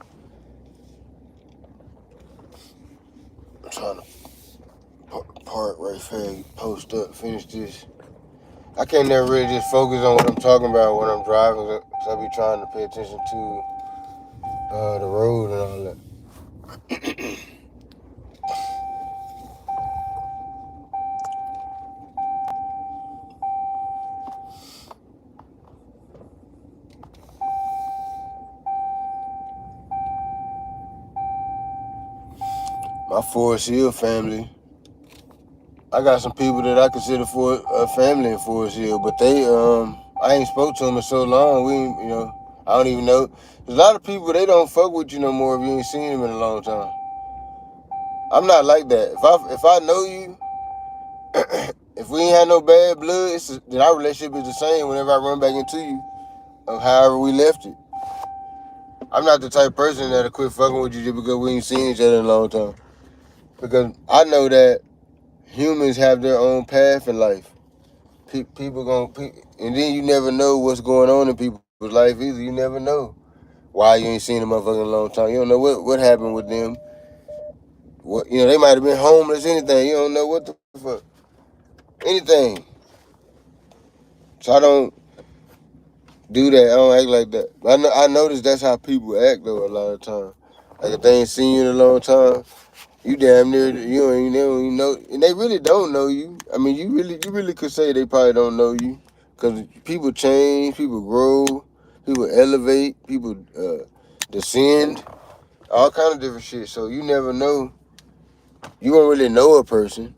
I'm trying to park right fast, post up, finish this. I can't never really just focus on what I'm talking about when I'm driving, cause I be trying to pay attention to the road and all that. My Forest Hill family. I got some people that I consider for a family in Forest Hill, but I ain't spoke to them in so long. I don't even know. There's a lot of people they don't fuck with you no more if you ain't seen them in a long time. I'm not like that. If I know you, if we ain't had no bad blood, then our relationship is the same whenever I run back into you, of however we left it. I'm not the type of person that'll quit fucking with you just because we ain't seen each other in a long time. Because I know that humans have their own path in life. And then you never know what's going on in people's life either. You never know why you ain't seen a motherfucker in a long time. You don't know what happened with them. They might have been homeless, anything. You don't know what the fuck. Anything. So I don't do that. I don't act like that. I notice that's how people act though a lot of times. Like if they ain't seen you in a long time, you damn near you ain't even know, and they really don't know you. I mean, you really could say they probably don't know you, because people change, people grow, people elevate, people descend, all kind of different shit. So you never know. You don't really know a person,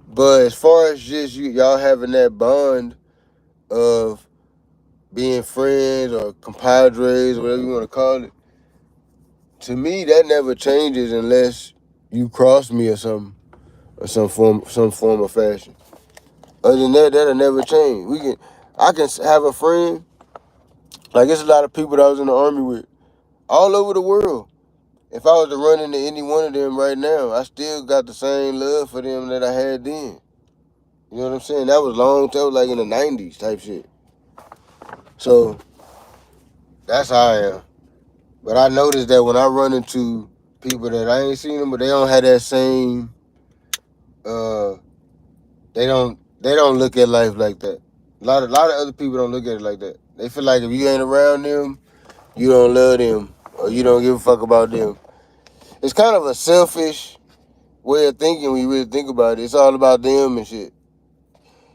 but as far as just y'all having that bond of being friends or compadres, whatever you want to call it, to me that never changes unless you cross me or something. Or some form of fashion. Other than that, that'll never change. I can have a friend. Like it's a lot of people that I was in the army with, all over the world. If I was to run into any one of them right now, I still got the same love for them that I had then. You know what I'm saying? That was like in the '90s type shit. So that's how I am. But I noticed that when I run into people that I ain't seen them, but they don't have that same. Uh, they don't look at life like that. A lot of other people don't look at it like that. They feel like if you ain't around them, you don't love them or you don't give a fuck about them. It's kind of a selfish way of thinking when you really think about it. It's all about them and shit.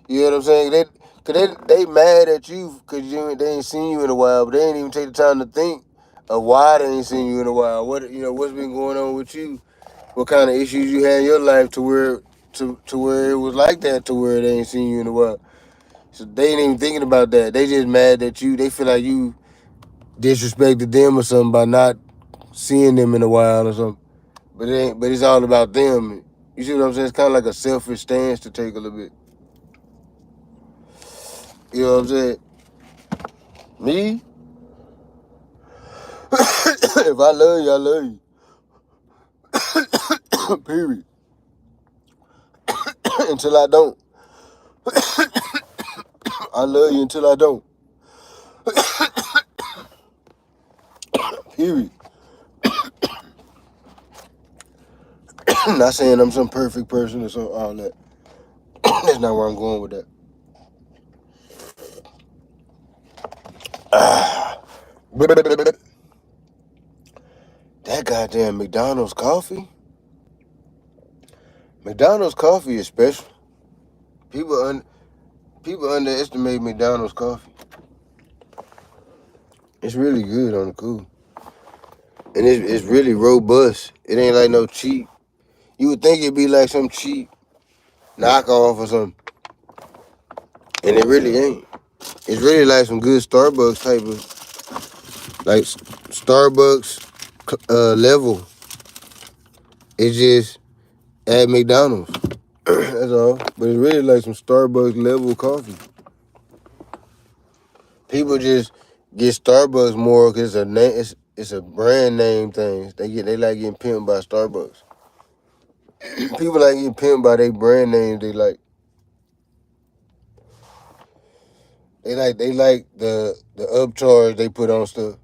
You know what I'm saying? They mad at you because they ain't seen you in a while, but they ain't even take the time to think of why they ain't seen you in a while. What's been going on with you? What kind of issues you had in your life to where it was like that, to where they ain't seen you in a while. So they ain't even thinking about that. They just mad at you. They feel like you disrespected them or something by not seeing them in a while or something. But it ain't. But it's all about them. You see what I'm saying? It's kind of like a selfish stance to take a little bit. You know what I'm saying? Me, if I love you, I love you. Period. Until I don't. I love you until I don't. Period. Not saying I'm some perfect person or so all that. That's not where I'm going with that. That goddamn McDonald's coffee. McDonald's coffee is special. People people underestimate McDonald's coffee. It's really good on the cool, and it's really robust. It ain't like no cheap. You would think it'd be like some cheap knockoff or something, and it really ain't. It's really like some good Starbucks type of Starbucks level. It's just at McDonald's. That's all. But it's really like some Starbucks level coffee. People just get Starbucks more because it's a name. It's a brand name thing. They like getting pimped by Starbucks. People like getting pimped by their brand names. They like the upcharge they put on stuff.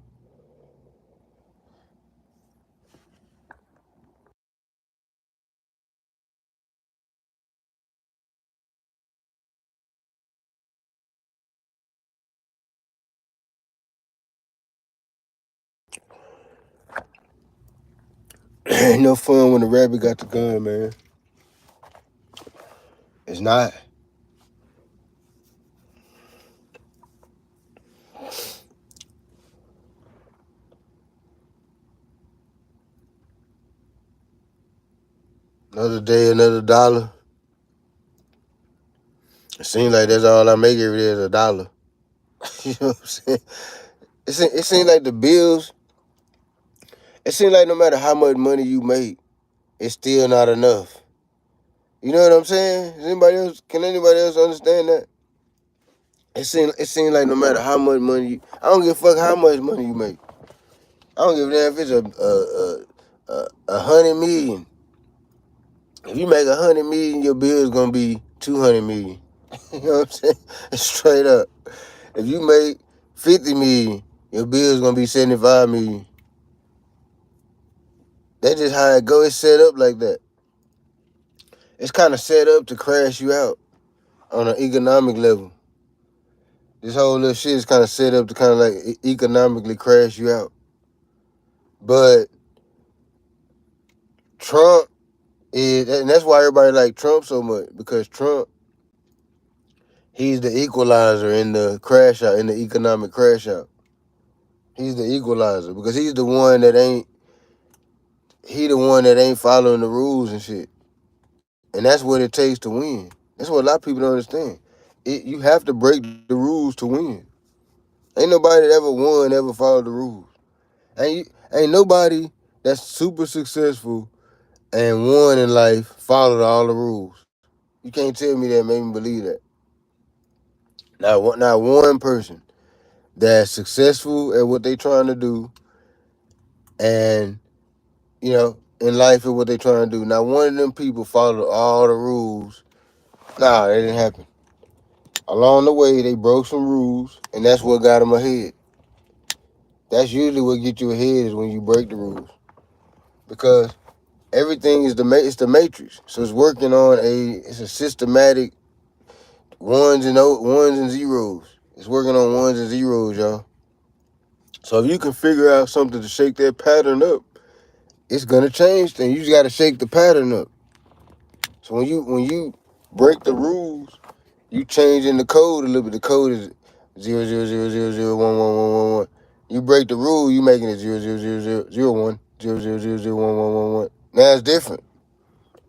Ain't no fun when the rabbit got the gun, man. It's not. Another day, another dollar. It seems like that's all I make every day is $1. You know what I'm saying? It seems like the bills, it seems like no matter how much money you make, it's still not enough. You know what I'm saying? Can anybody else understand that? It seems like no matter how much money I don't give a fuck how much money you make. I don't give a damn if it's a 100 million. If you make 100 million, your bill is gonna be 200 million. You know what I'm saying? Straight up. If you make 50 million, your bill is gonna be 75 million. That's just how it go. It's set up like that. It's kind of set up to crash you out on an economic level. This whole little shit is kind of set up to kind of like economically crash you out. But Trump is, and that's why everybody like Trump so much, because Trump, he's the equalizer in the crash out, in the economic crash out. He's the equalizer because he's the one that ain't following the rules and shit. And that's what it takes to win. That's what a lot of people don't understand. You have to break the rules to win. Ain't nobody that ever won ever followed the rules. Ain't nobody that's super successful and won in life followed all the rules. You can't tell me that, make me believe that. Not one person that's successful at what they trying to do and, you know, in life at what they trying to do. Not one of them people followed all the rules. Nah, that didn't happen. Along the way, they broke some rules, and that's what got them ahead. That's usually what gets you ahead is when you break the rules. Because everything is it's the matrix. So it's working on it's a systematic ones and zeros. It's working on ones and zeros, y'all. So if you can figure out something to shake that pattern up, it's gonna change things. You just gotta shake the pattern up. So when you break the rules, you changing the code a little bit. The code is 000001111. You break the rule, you making it 0000001 000001111. Now it's different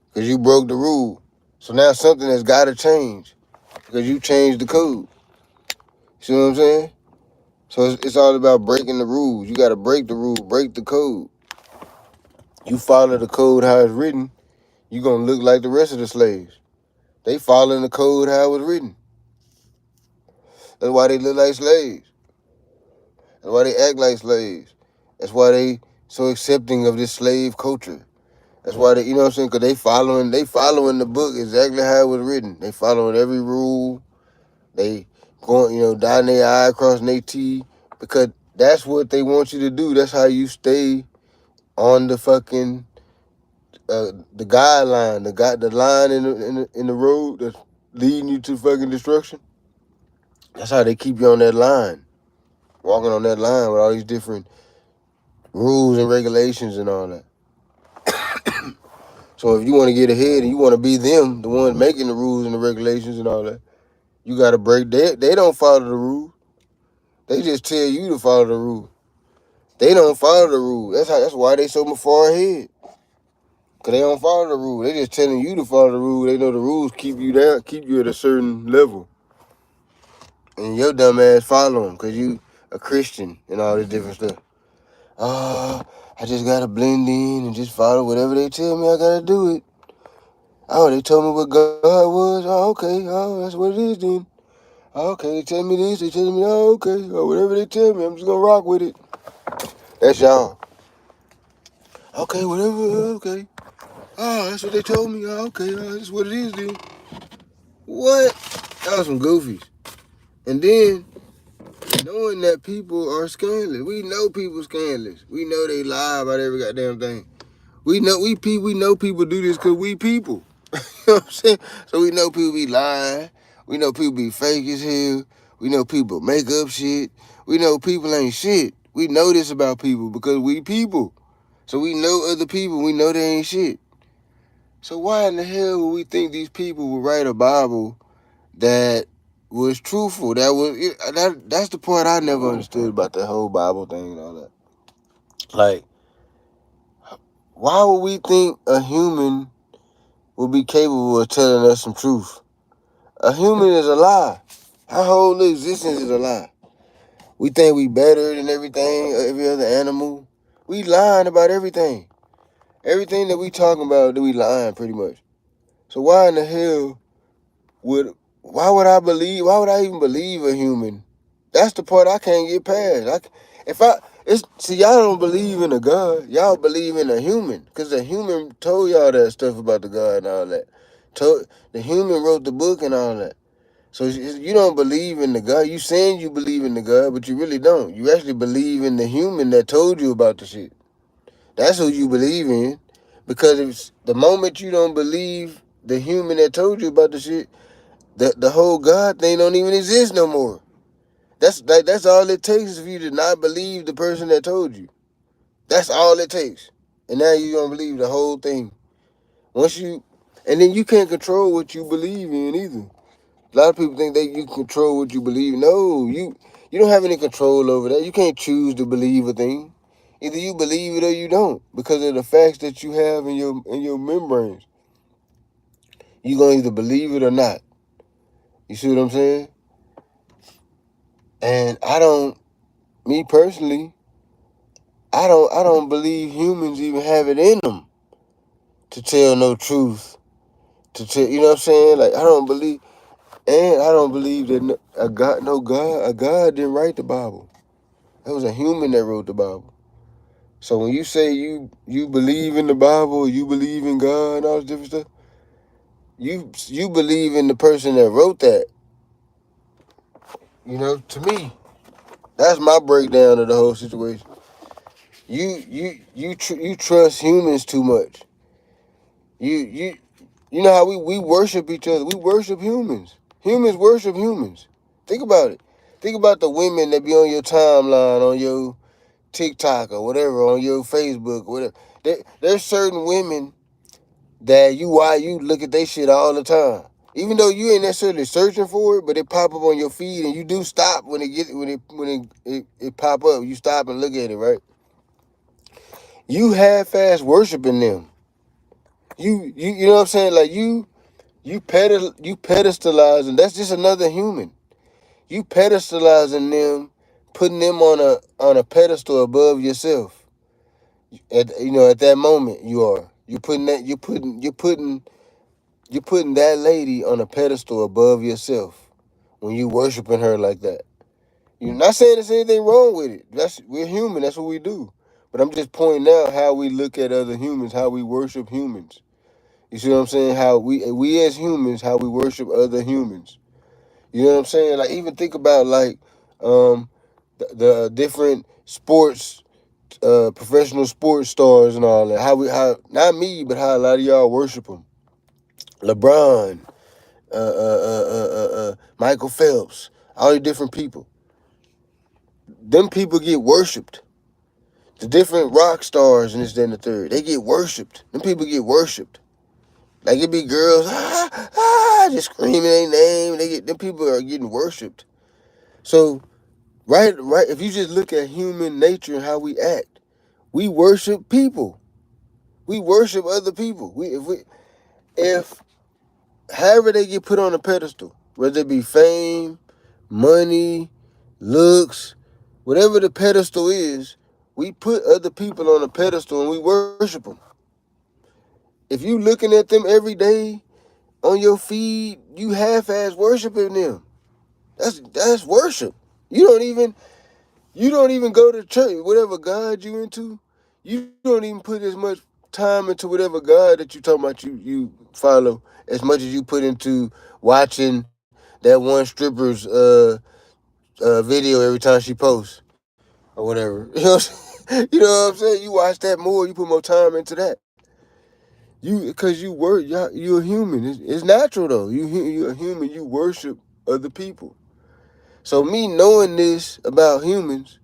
because you broke the rule. So now something has got to change because you changed the code. See what I'm saying? So it's all about breaking the rules. You got to break the rule, break the code. You follow the code how it's written, you gonna look like the rest of the slaves. They following the code how it was written. That's why they look like slaves. That's why they act like slaves. That's why they so accepting of this slave culture. That's why they, you know what I'm saying? Because they following the book exactly how it was written. They following every rule. They going, dotting their I, crossing their T, because that's what they want you to do. That's how you stay on the fucking the guideline, the line in the road that's leading you to fucking destruction. That's how they keep you on that line, walking on that line with all these different rules and regulations and all that. So if you want to get ahead and you want to be them, the ones making the rules and the regulations and all that, you got to break. They don't follow the rules. They just tell you to follow the rule. They don't follow the rule. That's why they so far ahead. Cause they don't follow the rule. They just telling you to follow the rule. They know the rules keep you down, keep you at a certain level. And your dumb ass follow them because you a Christian and all this different stuff. I just gotta blend in and just follow whatever they tell me I gotta do it. Oh, they told me what God was. Oh, okay. Oh, that's what it is then. Oh, okay, they tell me this, they tell me, oh, okay. Oh, whatever they tell me, I'm just gonna rock with it. That's y'all. Okay, whatever, okay. Oh, that's what they told me. Oh, okay, that's what it is then. What? That was some goofies. And then, knowing that people are scandalous. We know people scandalous. We know they lie about every goddamn thing. We know people do this because we people. You know what I'm saying? So we know people be lying. We know people be fake as hell. We know people make up shit. We know people ain't shit. We know this about people because we people. So we know other people. We know they ain't shit. So why in the hell would we think these people would write a Bible that was truthful? That's the part I never understood about the whole Bible thing and all that. Like, why would we think a human would be capable of telling us some truth? A human is a lie. Our whole existence is a lie. We think we better than everything, every other animal. We lying about everything. Everything that we talking about, that we lying pretty much. So why in the hell why would I even believe a human? That's the part I can't get past. Y'all don't believe in a God. Y'all believe in a human. Because the human told y'all that stuff about the God and all that. The human wrote the book and all that. So you don't believe in the God. You saying you believe in the God, but you really don't. You actually believe in the human that told you about the shit. That's who you believe in. Because it's the moment you don't believe the human that told you about the shit, the whole God thing don't even exist no more. That's all it takes is for you to not believe the person that told you. That's all it takes. And now you don't believe the whole thing. And then you can't control what you believe in either. A lot of people think that you control what you believe. No, you don't have any control over that. You can't choose to believe a thing. Either you believe it or you don't, because of the facts that you have in your membranes. You're gonna either believe it or not. You see what I'm saying? And me personally, I don't believe humans even have it in them to tell no truth. You know what I'm saying? Like I don't believe that a God didn't write the Bible. It was a human that wrote the Bible. So when you say you believe in the Bible, you believe in God and all this different stuff, you believe in the person that wrote that. You know, to me, that's my breakdown of the whole situation. You trust humans too much. You you know how we worship each other. We worship humans. Humans worship humans. Think about it. Think about the women that be on your timeline, on your TikTok or whatever, on your Facebook, or whatever. There's certain women that why you look at their shit all the time. Even though you ain't necessarily searching for it, but it pop up on your feed and you do stop when it pop up. You stop and look at it, right? You half-ass worshiping them. You know what I'm saying? Like you pedestalizing. That's just another human. You pedestalizing them, putting them on a pedestal above yourself. At that moment you are. You're putting that lady on a pedestal above yourself when you worshiping her like that. You're not saying there's anything wrong with it. We're human. That's what we do. But I'm just pointing out how we look at other humans, how we worship humans. You see what I'm saying? How we as humans, how we worship other humans. You know what I'm saying? Like even think about like the different sports, professional sports stars and all that. How not me, but how a lot of y'all worship them. LeBron, Michael Phelps, all these different people. Them people get worshipped. The different rock stars and this, that, and the third, they get worshipped. Them people get worshipped. Like it be girls, just screaming their name. Them people are getting worshipped. So right. If you just look at human nature and how we act, we worship people. We worship other people. If however they get put on a pedestal, whether it be fame, money, looks, whatever the pedestal is, we put other people on a pedestal and we worship them. If you looking at them every day on your feed, you half-ass worshiping them. That's worship. You don't even go to church. Whatever God you into, you don't even put as much time into whatever God that you talking about you follow as much as you put into watching that one stripper's video every time she posts or whatever. You know what I'm saying? You watch that more. You put more time into that. Because you're a human. It's natural though. You're a human. You worship other people. So me knowing this about humans,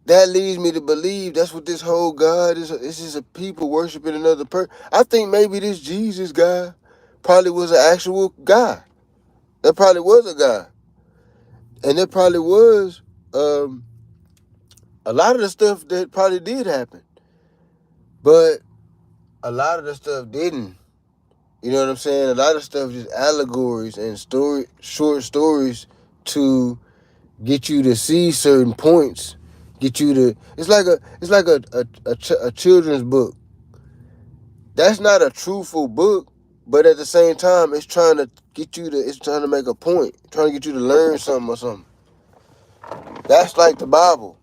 that leads me to believe that's what this whole God is. It's just a people worshiping another person. I think maybe this Jesus guy probably was an actual guy. That probably was a guy. And there probably was a lot of the stuff that probably did happen. But a lot of the stuff didn't. You know what I'm saying? A lot of stuff just allegories and short stories to get you to see certain points. Get you to. It's like a children's book. That's not a truthful book, but at the same time, it's trying to get you to. It's trying to make a point, trying to get you to learn something or something. That's like the Bible.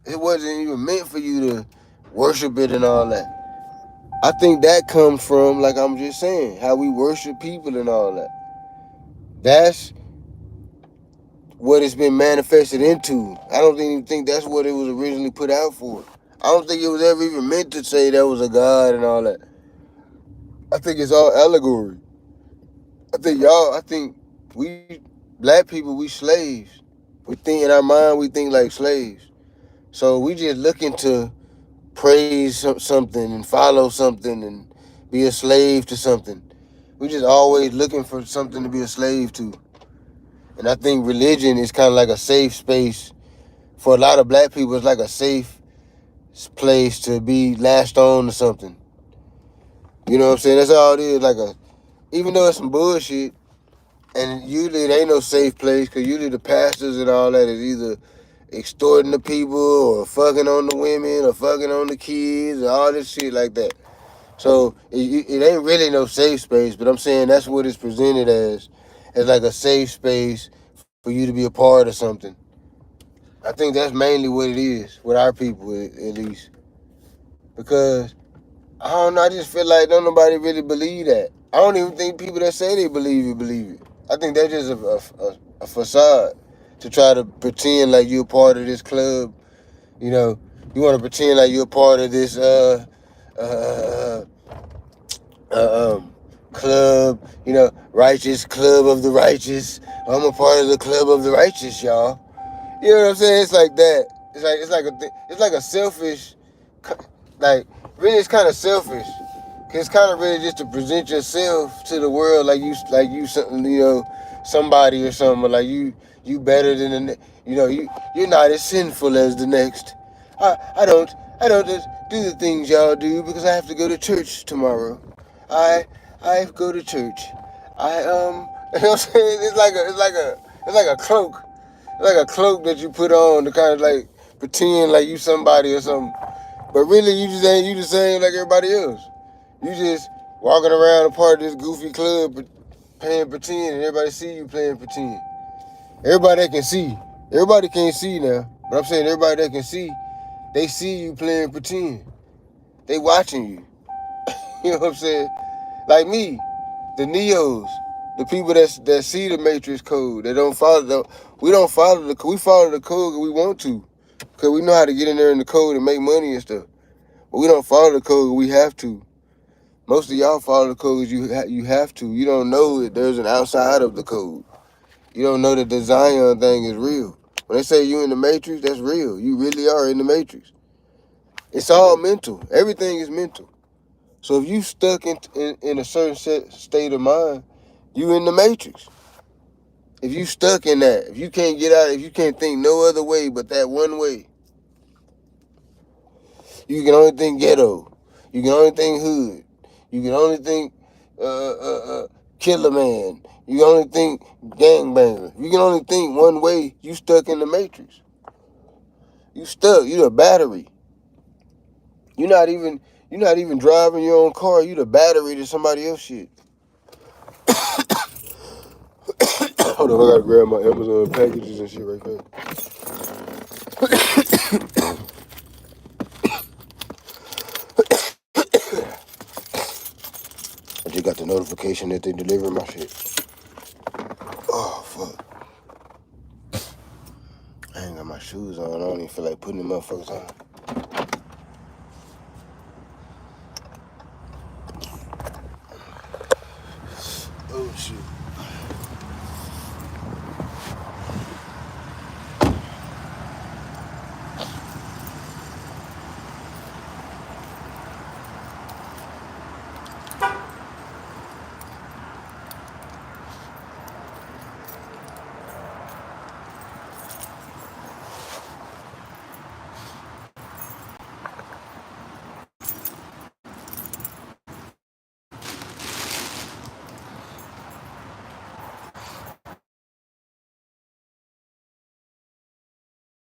It wasn't even meant for you to worship it and all that. I think that comes from, like I'm just saying, how we worship people and all that. That's what it's been manifested into. I don't even think that's what it was originally put out for. I don't think it was ever even meant to say that was a God and all that. I think it's all allegory. I think we, black people, we slaves. We think in our mind, we think like slaves. So we just looking to praise something and follow something and be a slave to something. We just always looking for something to be a slave to. And I think religion is kind of like a safe space. For a lot of black people, it's like a safe place to be latched on to something. You know what I'm saying? That's all it is. Even though it's some bullshit, and usually it ain't no safe place, because usually the pastors and all that is either extorting the people or fucking on the women or fucking on the kids or all this shit like that. So it ain't really no safe space, but I'm saying that's what it's presented as like a safe space for you to be a part of something. I think that's mainly what it is with our people, at least. Because I don't know, I just feel like don't nobody really believe that. I don't even think people that say they believe it. I think that's just a facade to try to pretend like you're part of this club. You know, you want to pretend like you're part of this club, righteous club of the righteous. I'm a part of the club of the righteous, y'all. You know what I'm saying? It's like that. It's like a selfish, like really it's kind of selfish. It's kind of really just to present yourself to the world like you something, somebody or something, or like you better than you're not as sinful as the next. I don't just do the things y'all do because I have to go to church tomorrow. I go to church. You know what I'm saying? It's like a cloak. It's like a cloak that you put on to kind of like pretend like you somebody or something. But really you just ain't, you the same like everybody else. You just walking around a part of this goofy club playing pretend, and everybody see you playing pretend. Everybody that can see. Everybody can't see now. But I'm saying everybody that can see, they see you playing pretend. They watching you. You know what I'm saying? Like me, the Neos, the people that see the Matrix code, they don't follow we follow the code because we want to. Because we know how to get in there in the code and make money and stuff. But we don't follow the code, we have to. Most of y'all follow the code because you have to. You don't know that there's an outside of the code. You don't know that the Zion thing is real. When they say you in the Matrix, that's real. You really are in the Matrix. It's all mental. Everything is mental. So if you stuck in a certain state of mind, you in the Matrix. If you stuck in that, if you can't get out, if you can't think no other way but that one way, you can only think ghetto. You can only think hood. You can only think killer man. You can only think gangbanger. You can only think one way. You stuck in the Matrix. You stuck. You the battery. You're not even driving your own car. You the battery to somebody else's shit. Hold on, I gotta grab my Amazon packages and shit right there. I just got the notification that they delivered my shit. Oh, fuck. I ain't got my shoes on. I don't even feel like putting them motherfuckers on. Oh, shit.